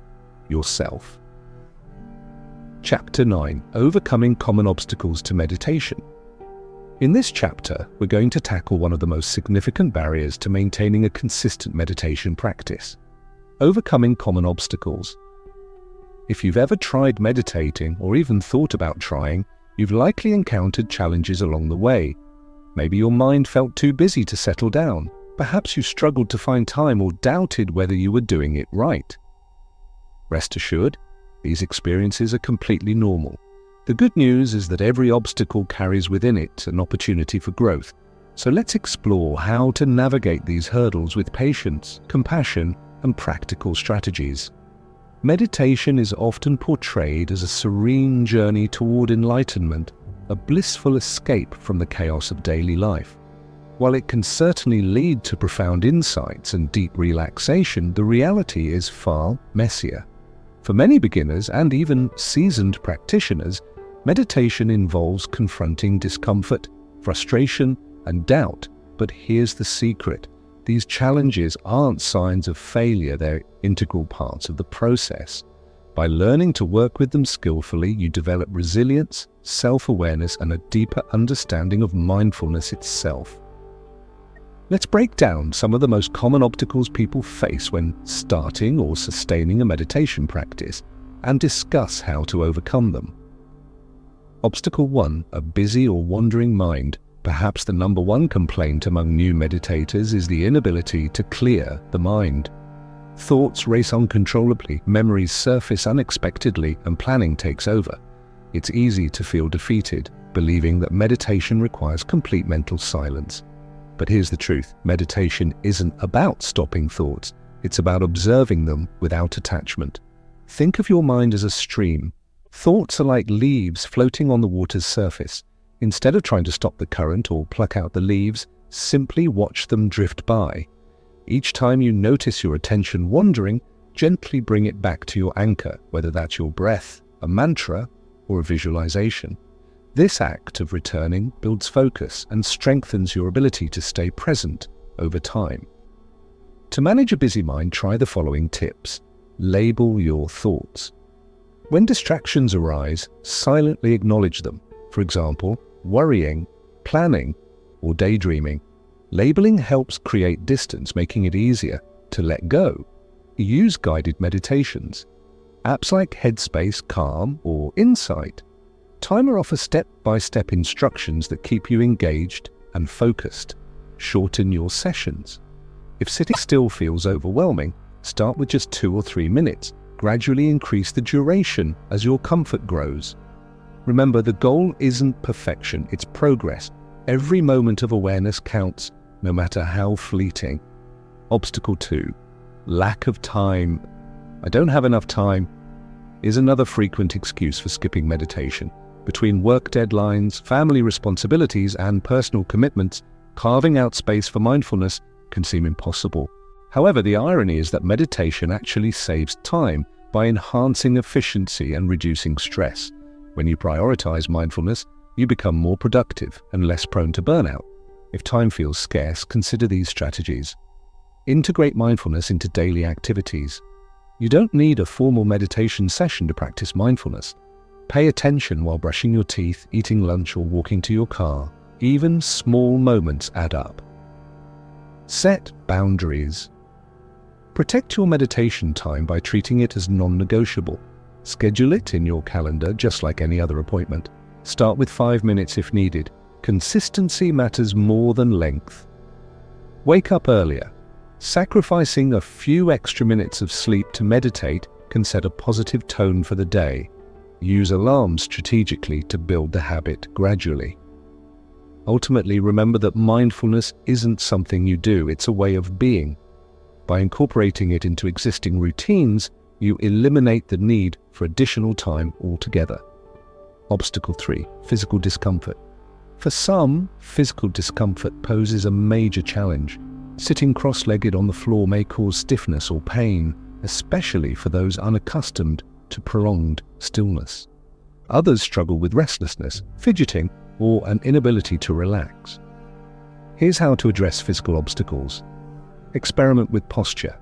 Speaker 1: yourself? Chapter 9: Overcoming Common Obstacles to Meditation. In this chapter, we're going to tackle one of the most significant barriers to maintaining a consistent meditation practice: overcoming common obstacles. If you've ever tried meditating or even thought about trying, you've likely encountered challenges along the way. Maybe your mind felt too busy to settle down. Perhaps you struggled to find time or doubted whether you were doing it right. Rest assured, these experiences are completely normal. The good news is that every obstacle carries within it an opportunity for growth. So let's explore how to navigate these hurdles with patience, compassion, and practical strategies. Meditation is often portrayed as a serene journey toward enlightenment, a blissful escape from the chaos of daily life. While it can certainly lead to profound insights and deep relaxation, the reality is far messier. For many beginners and even seasoned practitioners, meditation involves confronting discomfort, frustration, and doubt. But here's the secret. These challenges aren't signs of failure, they're integral parts of the process. By learning to work with them skillfully, you develop resilience, self-awareness, and a deeper understanding of mindfulness itself. Let's break down some of the most common obstacles people face when starting or sustaining a meditation practice and discuss how to overcome them. Obstacle 1, a busy or wandering mind. Perhaps the number one complaint among new meditators is the inability to clear the mind. Thoughts race uncontrollably, memories surface unexpectedly, and planning takes over. It's easy to feel defeated, believing that meditation requires complete mental silence. But here's the truth, meditation isn't about stopping thoughts, it's about observing them without attachment. Think of your mind as a stream. Thoughts are like leaves floating on the water's surface. Instead of trying to stop the current or pluck out the leaves, simply watch them drift by. Each time you notice your attention wandering, gently bring it back to your anchor, whether that's your breath, a mantra, or a visualization. This act of returning builds focus and strengthens your ability to stay present over time. To manage a busy mind, try the following tips. Label your thoughts. When distractions arise, silently acknowledge them. For example, worrying, planning, or daydreaming. Labeling helps create distance, making it easier to let go. Use guided meditations. Apps like Headspace, Calm, or Insight. Timer offers step-by-step instructions that keep you engaged and focused. Shorten your sessions. If sitting still feels overwhelming, start with just 2 or 3 minutes. Gradually increase the duration as your comfort grows. Remember, the goal isn't perfection, it's progress. Every moment of awareness counts, no matter how fleeting. Obstacle 2. Lack of time. I don't have enough time is another frequent excuse for skipping meditation. Between work deadlines, family responsibilities, and personal commitments, carving out space for mindfulness can seem impossible. However, the irony is that meditation actually saves time by enhancing efficiency and reducing stress. When you prioritize mindfulness, you become more productive and less prone to burnout. If time feels scarce, consider these strategies. Integrate mindfulness into daily activities. You don't need a formal meditation session to practice mindfulness. Pay attention while brushing your teeth, eating lunch, or walking to your car. Even small moments add up. Set boundaries. Protect your meditation time by treating it as non-negotiable. Schedule it in your calendar just like any other appointment. Start with 5 minutes if needed. Consistency matters more than length. Wake up earlier. Sacrificing a few extra minutes of sleep to meditate can set a positive tone for the day. Use alarms strategically to build the habit gradually. Ultimately, remember that mindfulness isn't something you do, it's a way of being. By incorporating it into existing routines, you eliminate the need for additional time altogether. Obstacle 3. Physical discomfort. For some, physical discomfort poses a major challenge. Sitting cross-legged on the floor may cause stiffness or pain, especially for those unaccustomed to prolonged stillness. Others struggle with restlessness, fidgeting, or an inability to relax. Here's how to address physical obstacles. Experiment with posture.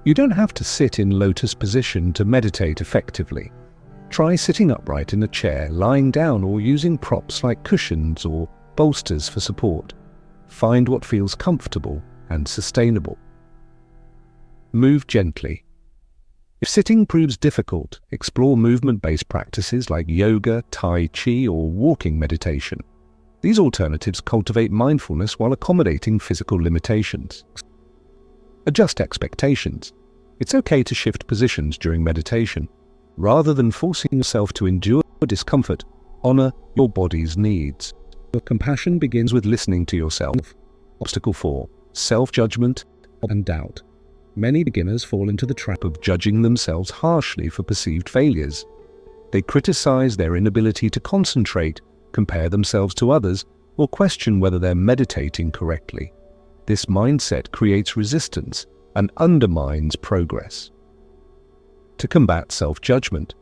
Speaker 1: You don't have to sit in lotus position to meditate effectively. Try sitting upright in a chair, lying down, or using props like cushions or bolsters for support. Find what feels comfortable and sustainable. Move gently. If sitting proves difficult, explore movement-based practices like yoga, tai chi, or walking meditation. These alternatives cultivate mindfulness while accommodating physical limitations. Adjust expectations. It's okay to shift positions during meditation. Rather than forcing yourself to endure discomfort, honor your body's needs. Your compassion begins with listening to yourself. Obstacle 4. Self-judgment and doubt. Many beginners fall into the trap of judging themselves harshly for perceived failures. They criticize their inability to concentrate, compare themselves to others, or question whether they're meditating correctly. This mindset creates resistance and undermines progress. To combat self-judgment,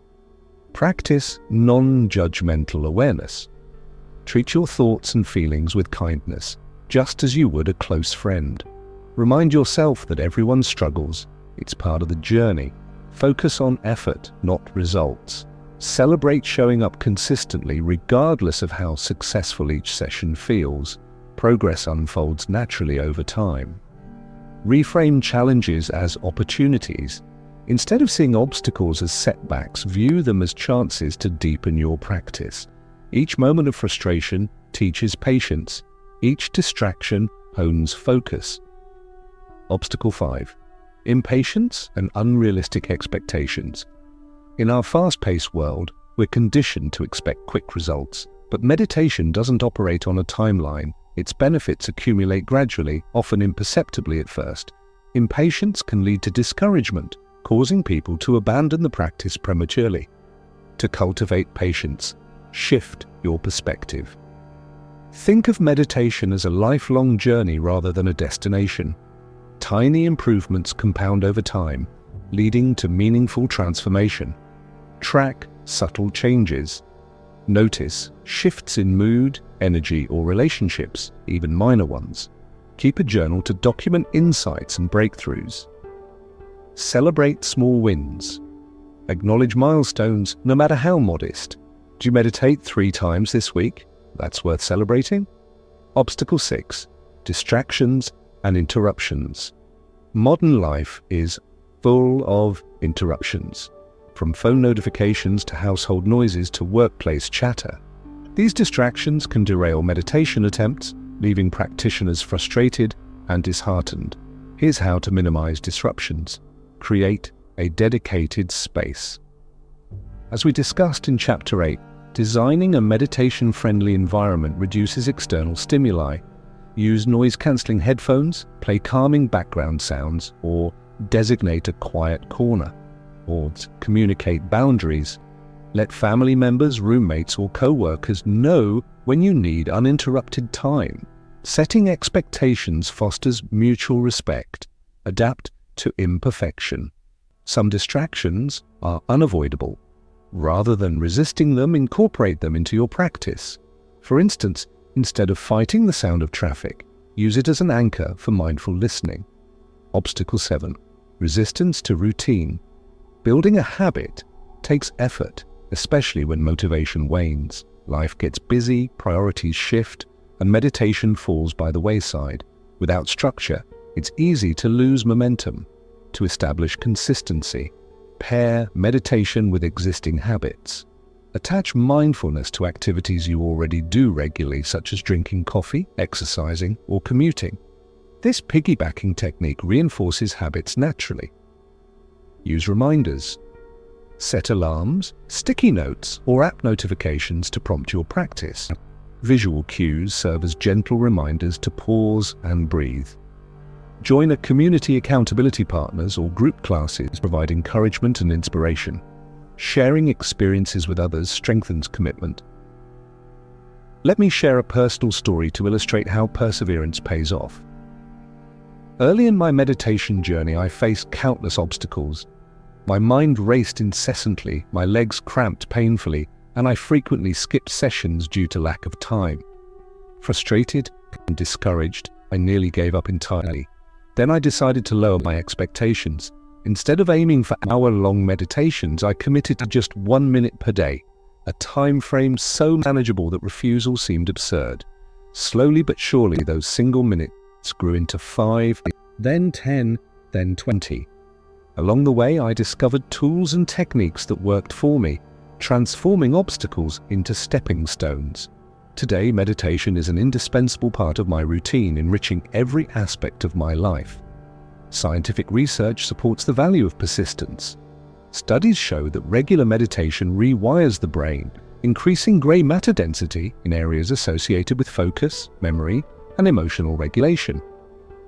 Speaker 1: practice non-judgmental awareness. Treat your thoughts and feelings with kindness, just as you would a close friend. Remind yourself that everyone struggles. It's part of the journey. Focus on effort, not results. Celebrate showing up consistently regardless of how successful each session feels. Progress unfolds naturally over time. Reframe challenges as opportunities. Instead of seeing obstacles as setbacks, view them as chances to deepen your practice. Each moment of frustration teaches patience. Each distraction hones focus. Obstacle 5. Impatience and unrealistic expectations. In our fast-paced world, we're conditioned to expect quick results, but meditation doesn't operate on a timeline. Its benefits accumulate gradually, often imperceptibly at first. Impatience can lead to discouragement, causing people to abandon the practice prematurely. To cultivate patience, shift your perspective. Think of meditation as a lifelong journey rather than a destination. Tiny improvements compound over time, leading to meaningful transformation. Track subtle changes. Notice shifts in mood, energy, or relationships, even minor ones. Keep a journal to document insights and breakthroughs. Celebrate small wins. Acknowledge milestones, no matter how modest. Do you meditate 3 times this week? That's worth celebrating. Obstacle 6. Distractions and interruptions. Modern life is full of interruptions, from phone notifications to household noises to workplace chatter. These distractions can derail meditation attempts, leaving practitioners frustrated and disheartened. Here's how to minimize disruptions. Create a dedicated space. As we discussed in Chapter 8, designing a meditation-friendly environment reduces external stimuli. Use noise-cancelling headphones, play calming background sounds, or designate a quiet corner. Or communicate boundaries. Let family members, roommates, or co-workers know when you need uninterrupted time. Setting expectations fosters mutual respect. Adapt to imperfection. Some distractions are unavoidable. Rather than resisting them, incorporate them into your practice. For instance, instead of fighting the sound of traffic, use it as an anchor for mindful listening. Obstacle 7. Resistance to routine. Building a habit takes effort, especially when motivation wanes. Life gets busy, priorities shift, and meditation falls by the wayside. Without structure, it's easy to lose momentum. To establish consistency, pair meditation with existing habits. Attach mindfulness to activities you already do regularly, such as drinking coffee, exercising, or commuting. This piggybacking technique reinforces habits naturally. Use reminders. Set alarms, sticky notes, or app notifications to prompt your practice. Visual cues serve as gentle reminders to pause and breathe. Join a community accountability partners or group classes provide encouragement and inspiration. Sharing experiences with others strengthens commitment. Let me share a personal story to illustrate how perseverance pays off. Early in my meditation journey, I faced countless obstacles. My mind raced incessantly, my legs cramped painfully, and I frequently skipped sessions due to lack of time. Frustrated and discouraged, I nearly gave up entirely. Then I decided to lower my expectations. Instead of aiming for hour-long meditations, I committed to just 1 minute per day, a time frame so manageable that refusal seemed absurd. Slowly but surely, those single minutes grew into 5, then 10, then 20. Along the way, I discovered tools and techniques that worked for me, transforming obstacles into stepping stones. Today, meditation is an indispensable part of my routine, enriching every aspect of my life. Scientific research supports the value of persistence. Studies show that regular meditation rewires the brain, increasing grey matter density in areas associated with focus, memory, and emotional regulation.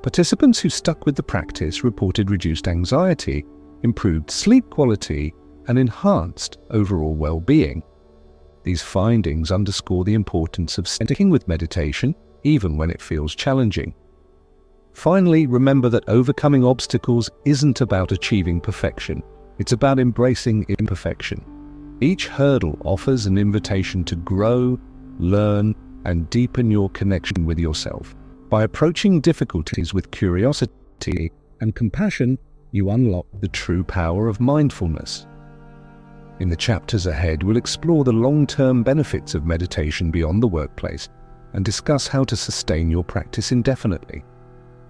Speaker 1: Participants who stuck with the practice reported reduced anxiety, improved sleep quality, and enhanced overall well-being. These findings underscore the importance of sticking with meditation, even when it feels challenging. Finally, remember that overcoming obstacles isn't about achieving perfection. It's about embracing imperfection. Each hurdle offers an invitation to grow, learn, and deepen your connection with yourself. By approaching difficulties with curiosity and compassion, you unlock the true power of mindfulness. In the chapters ahead, we'll explore the long-term benefits of meditation beyond the workplace and discuss how to sustain your practice indefinitely.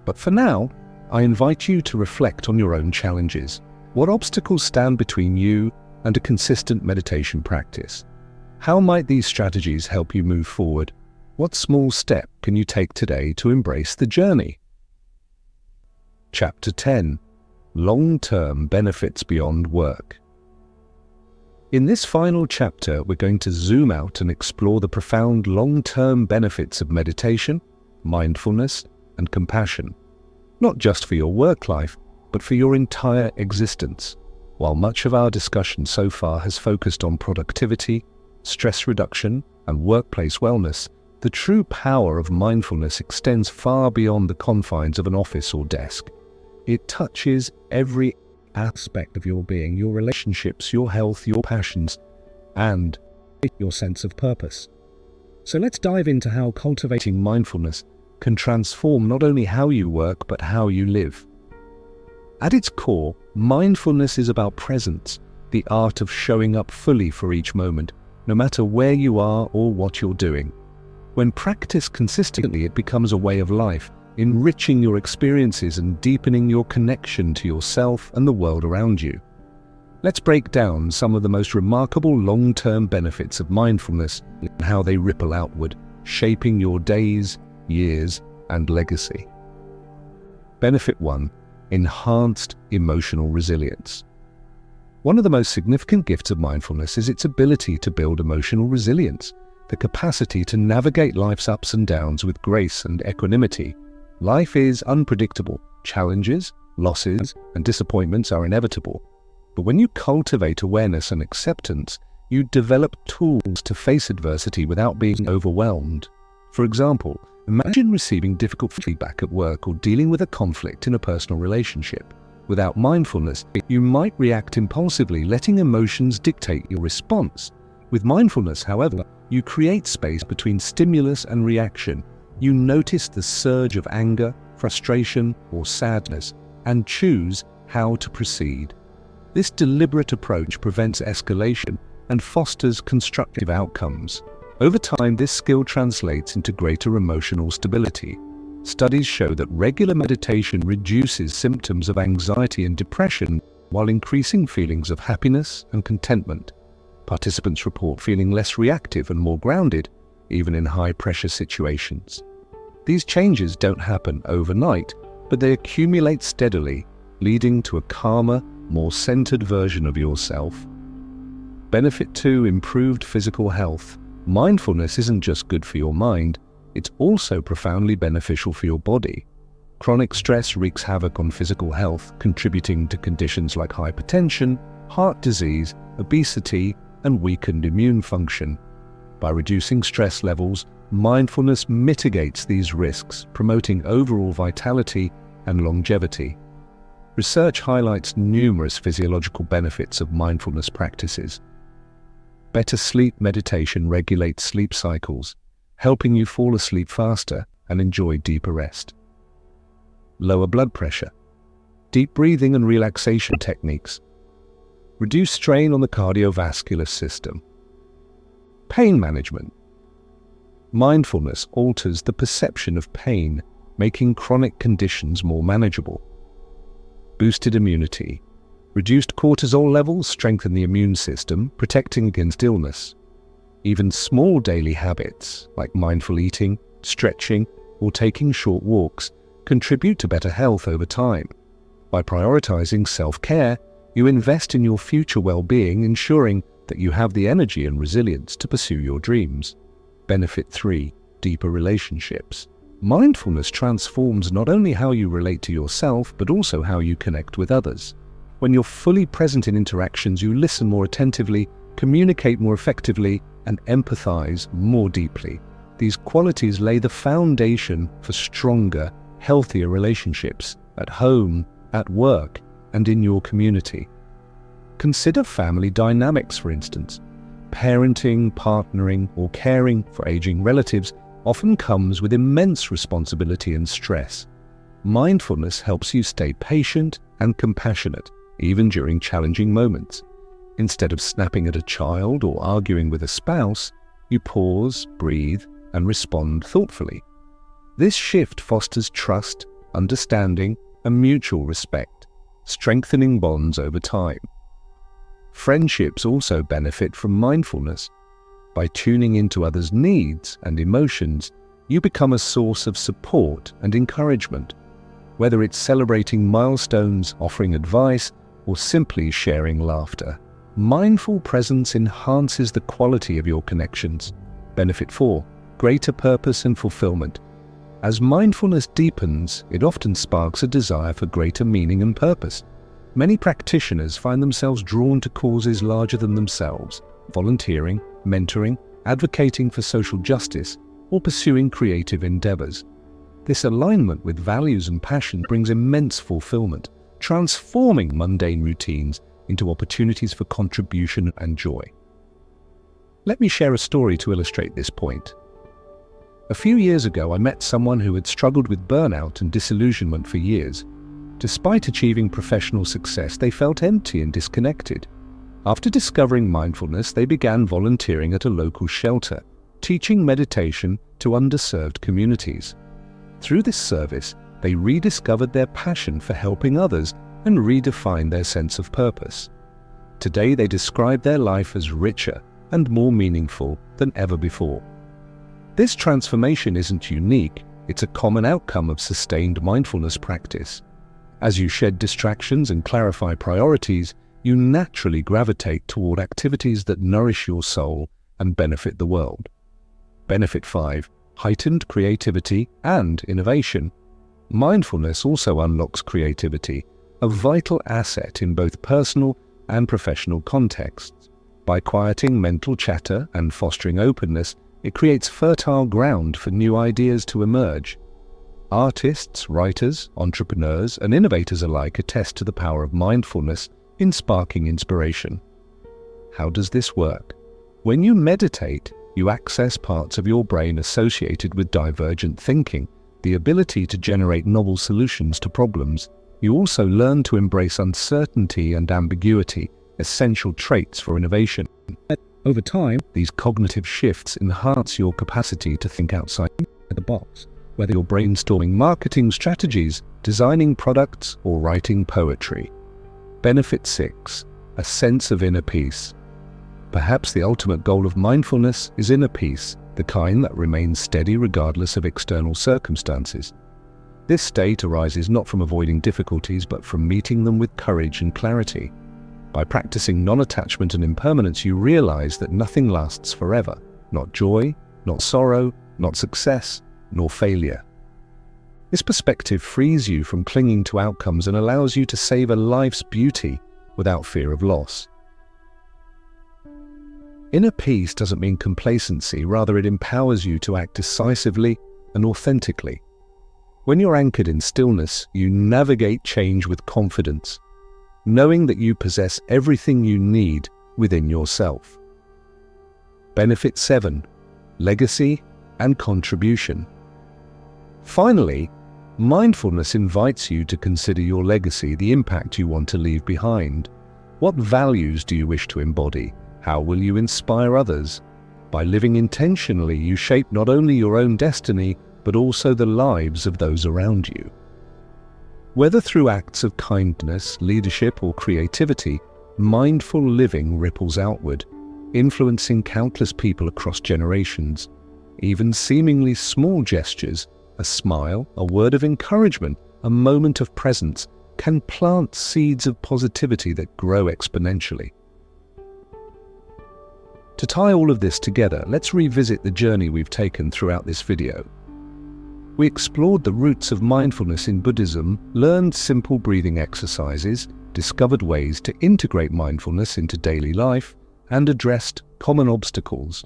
Speaker 1: But for now, I invite you to reflect on your own challenges. What obstacles stand between you and a consistent meditation practice? How might these strategies help you move forward? What small step can you take today to embrace the journey? Chapter 10: Long-Term Benefits Beyond Work. In this final chapter, we're going to zoom out and explore the profound long-term benefits of meditation, mindfulness, and compassion, not just for your work life, but for your entire existence. While much of our discussion so far has focused on productivity, stress reduction, and workplace wellness, the true power of mindfulness extends far beyond the confines of an office or desk. It touches every aspect of your being, your relationships, your health, your passions, and your sense of purpose. So let's dive into how cultivating mindfulness can transform not only how you work, but how you live. At its core, mindfulness is about presence, the art of showing up fully for each moment, no matter where you are or what you're doing. When practiced consistently, it becomes a way of life, enriching your experiences and deepening your connection to yourself and the world around you. Let's break down some of the most remarkable long-term benefits of mindfulness and how they ripple outward, shaping your days, years, and legacy. Benefit 1: Enhanced emotional resilience. One of the most significant gifts of mindfulness is its ability to build emotional resilience, the capacity to navigate life's ups and downs with grace and equanimity. Life is unpredictable. Challenges, losses, and disappointments are inevitable. But when you cultivate awareness and acceptance, you develop tools to face adversity without being overwhelmed. For example, imagine receiving difficult feedback at work or dealing with a conflict in a personal relationship. Without mindfulness, you might react impulsively, letting emotions dictate your response. With mindfulness, however, you create space between stimulus and reaction. You notice the surge of anger, frustration, or sadness, and choose how to proceed. This deliberate approach prevents escalation and fosters constructive outcomes. Over time, this skill translates into greater emotional stability. Studies show that regular meditation reduces symptoms of anxiety and depression while increasing feelings of happiness and contentment. Participants report feeling less reactive and more grounded, even in high-pressure situations. These changes don't happen overnight, but they accumulate steadily, leading to a calmer, more centered version of yourself. Benefit 2: Improved physical health. Mindfulness isn't just good for your mind, it's also profoundly beneficial for your body. Chronic stress wreaks havoc on physical health, contributing to conditions like hypertension, heart disease, obesity, and weakened immune function. By reducing stress levels, mindfulness mitigates these risks, promoting overall vitality and longevity. Research highlights numerous physiological benefits of mindfulness practices. Better sleep meditation regulates sleep cycles, helping you fall asleep faster and enjoy deeper rest. Lower blood pressure. Deep breathing and relaxation techniques reduce strain on the cardiovascular system. Pain management. Mindfulness alters the perception of pain, making chronic conditions more manageable. Boosted immunity. Reduced cortisol levels strengthen the immune system, protecting against illness. Even small daily habits, like mindful eating, stretching, or taking short walks, contribute to better health over time. By prioritizing self-care, you invest in your future well-being, ensuring that you have the energy and resilience to pursue your dreams. Benefit 3. Deeper relationships. Mindfulness transforms not only how you relate to yourself, but also how you connect with others. When you're fully present in interactions, you listen more attentively, communicate more effectively, and empathize more deeply. These qualities lay the foundation for stronger, healthier relationships at home, at work, and in your community. Consider family dynamics, for instance. Parenting, partnering, or caring for aging relatives often comes with immense responsibility and stress. Mindfulness helps you stay patient and compassionate, even during challenging moments. Instead of snapping at a child or arguing with a spouse, you pause, breathe, and respond thoughtfully. This shift fosters trust, understanding, and mutual respect, strengthening bonds over time. Friendships also benefit from mindfulness. By tuning into others' needs and emotions, you become a source of support and encouragement. Whether it's celebrating milestones, offering advice, or simply sharing laughter, mindful presence enhances the quality of your connections. Benefit 4. Greater purpose and fulfillment. As mindfulness deepens, it often sparks a desire for greater meaning and purpose. Many practitioners find themselves drawn to causes larger than themselves, volunteering, mentoring, advocating for social justice, or pursuing creative endeavors. This alignment with values and passion brings immense fulfillment, transforming mundane routines into opportunities for contribution and joy. Let me share a story to illustrate this point. A few years ago, I met someone who had struggled with burnout and disillusionment for years. Despite achieving professional success, they felt empty and disconnected. After discovering mindfulness, they began volunteering at a local shelter, teaching meditation to underserved communities. Through this service, they rediscovered their passion for helping others and redefined their sense of purpose. Today, they describe their life as richer and more meaningful than ever before. This transformation isn't unique, it's a common outcome of sustained mindfulness practice. As you shed distractions and clarify priorities, you naturally gravitate toward activities that nourish your soul and benefit the world. Benefit 5. Heightened creativity and innovation. Mindfulness also unlocks creativity, a vital asset in both personal and professional contexts. By quieting mental chatter and fostering openness, it creates fertile ground for new ideas to emerge. Artists, writers, entrepreneurs, and innovators alike attest to the power of mindfulness in sparking inspiration. How does this work? When you meditate, you access parts of your brain associated with divergent thinking, the ability to generate novel solutions to problems. You also learn to embrace uncertainty and ambiguity, essential traits for innovation. Over time, these cognitive shifts enhance your capacity to think outside the box, whether you're brainstorming marketing strategies, designing products, or writing poetry. Benefit 6. A sense of inner peace. Perhaps the ultimate goal of mindfulness is inner peace, the kind that remains steady regardless of external circumstances. This state arises not from avoiding difficulties, but from meeting them with courage and clarity. By practicing non-attachment and impermanence, you realize that nothing lasts forever. Not joy, not sorrow, not success, nor failure. This perspective frees you from clinging to outcomes and allows you to savor life's beauty without fear of loss. Inner peace doesn't mean complacency, rather it empowers you to act decisively and authentically. When you're anchored in stillness, you navigate change with confidence, knowing that you possess everything you need within yourself. Benefit 7. Legacy and contribution. Finally, mindfulness invites you to consider your legacy, the impact you want to leave behind. What values do you wish to embody? How will you inspire others? By living intentionally, you shape not only your own destiny, but also the lives of those around you. Whether through acts of kindness, leadership, or creativity, mindful living ripples outward, influencing countless people across generations. Even seemingly small gestures, a smile, a word of encouragement, a moment of presence, can plant seeds of positivity that grow exponentially. To tie all of this together, let's revisit the journey we've taken throughout this video. We explored the roots of mindfulness in Buddhism, learned simple breathing exercises, discovered ways to integrate mindfulness into daily life, and addressed common obstacles.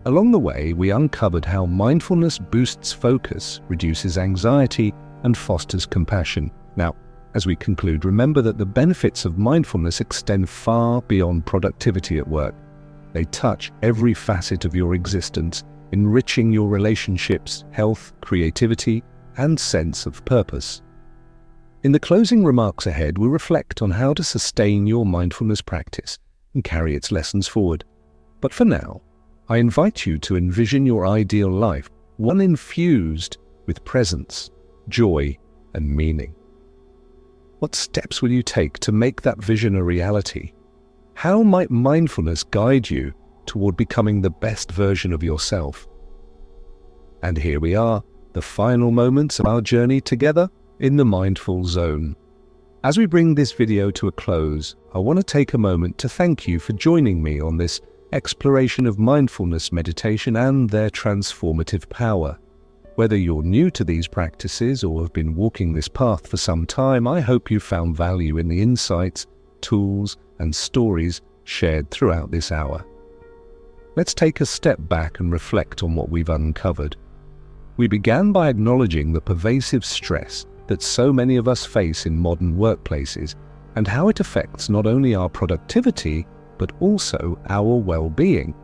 Speaker 1: Along the way, we uncovered how mindfulness boosts focus, reduces anxiety, and fosters compassion. Now, as we conclude, remember that the benefits of mindfulness extend far beyond productivity at work. They touch every facet of your existence, enriching your relationships, health, creativity, and sense of purpose. In the closing remarks ahead, we'll reflect on how to sustain your mindfulness practice and carry its lessons forward. But for now, I invite you to envision your ideal life, one infused with presence, joy, and meaning. What steps will you take to make that vision a reality? How might mindfulness guide you toward becoming the best version of yourself? And here we are, the final moments of our journey together in the Mindful Zone. As we bring this video to a close, I want to take a moment to thank you for joining me on this exploration of mindfulness meditation and their transformative power. Whether you're new to these practices or have been walking this path for some time, I hope you found value in the insights, tools, and stories shared throughout this hour. Let's take a step back and reflect on what we've uncovered. We began by acknowledging the pervasive stress that so many of us face in modern workplaces and how it affects not only our productivity, but also our well-being.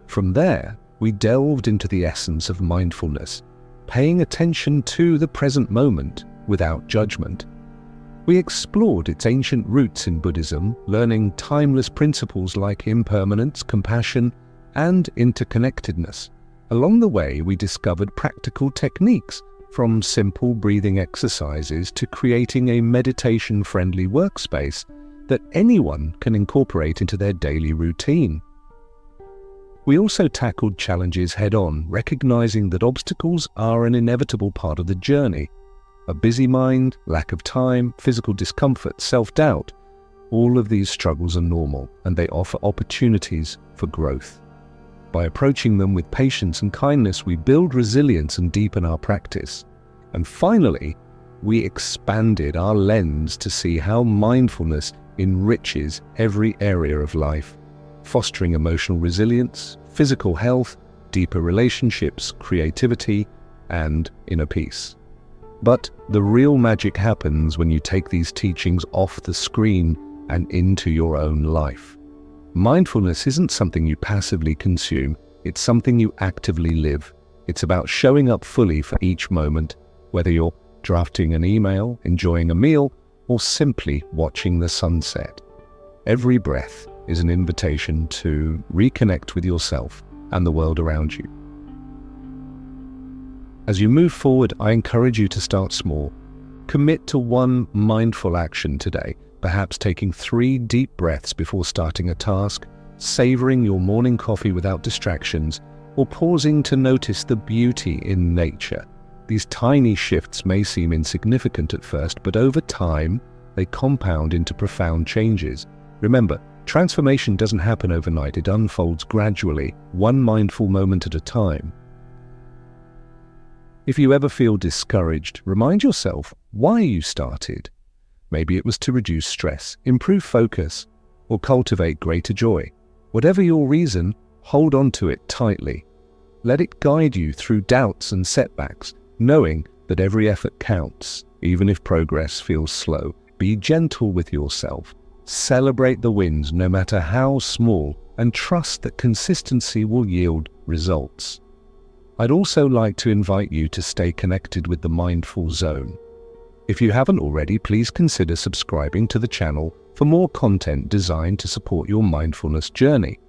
Speaker 1: From there, we delved into the essence of mindfulness, paying attention to the present moment without judgment. We explored its ancient roots in Buddhism, learning timeless principles like impermanence, compassion, and interconnectedness. Along the way, we discovered practical techniques, from simple breathing exercises to creating a meditation-friendly workspace that anyone can incorporate into their daily routine. We also tackled challenges head-on, recognizing that obstacles are an inevitable part of the journey. A busy mind, lack of time, physical discomfort, self-doubt, all of these struggles are normal, and they offer opportunities for growth. By approaching them with patience and kindness, we build resilience and deepen our practice. And finally, we expanded our lens to see how mindfulness enriches every area of life, fostering emotional resilience, physical health, deeper relationships, creativity, and inner peace. But the real magic happens when you take these teachings off the screen and into your own life. Mindfulness isn't something you passively consume, it's something you actively live. It's about showing up fully for each moment, whether you're drafting an email, enjoying a meal, or simply watching the sunset. Every breath is an invitation to reconnect with yourself and the world around you. As you move forward, I encourage you to start small. Commit to one mindful action today, perhaps taking 3 deep breaths before starting a task, savoring your morning coffee without distractions, or pausing to notice the beauty in nature. These tiny shifts may seem insignificant at first, but over time, they compound into profound changes. Remember, transformation doesn't happen overnight, it unfolds gradually, one mindful moment at a time. If you ever feel discouraged, remind yourself why you started. Maybe it was to reduce stress, improve focus, or cultivate greater joy. Whatever your reason, hold on to it tightly. Let it guide you through doubts and setbacks, knowing that every effort counts, even if progress feels slow. Be gentle with yourself. Celebrate the wins, no matter how small, and trust that consistency will yield results. I'd also like to invite you to stay connected with the Mindful Zone. If you haven't already, please consider subscribing to the channel for more content designed to support your mindfulness journey.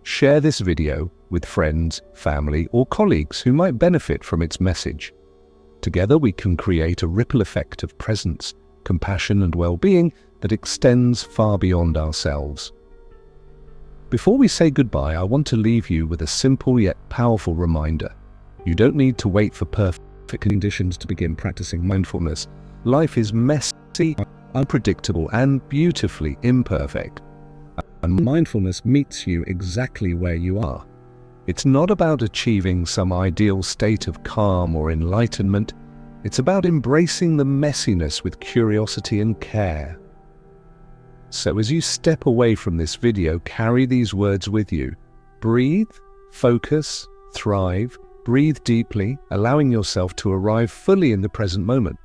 Speaker 1: Share this video with friends, family, or colleagues who might benefit from its message. Together we can create a ripple effect of presence, compassion, and well-being that extends far beyond ourselves. Before we say goodbye, I want to leave you with a simple yet powerful reminder. You don't need to wait for perfect conditions to begin practicing mindfulness. Life is messy, unpredictable and beautifully imperfect. And mindfulness meets you exactly where you are. It's not about achieving some ideal state of calm or enlightenment. It's about embracing the messiness with curiosity and care. So as you step away from this video, carry these words with you. Breathe, focus, thrive, breathe deeply, allowing yourself to arrive fully in the present moment.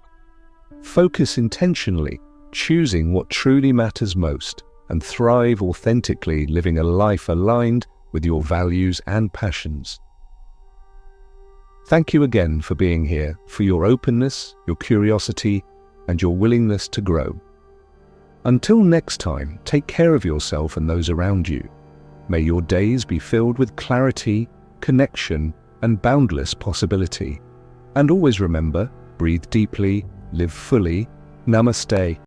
Speaker 1: Focus intentionally, choosing what truly matters most, and thrive authentically, living a life aligned with your values and passions. Thank you again for being here, for your openness, your curiosity, and your willingness to grow. Until next time, take care of yourself and those around you. May your days be filled with clarity, connection, and boundless possibility. And always remember, breathe deeply, live fully. Namaste.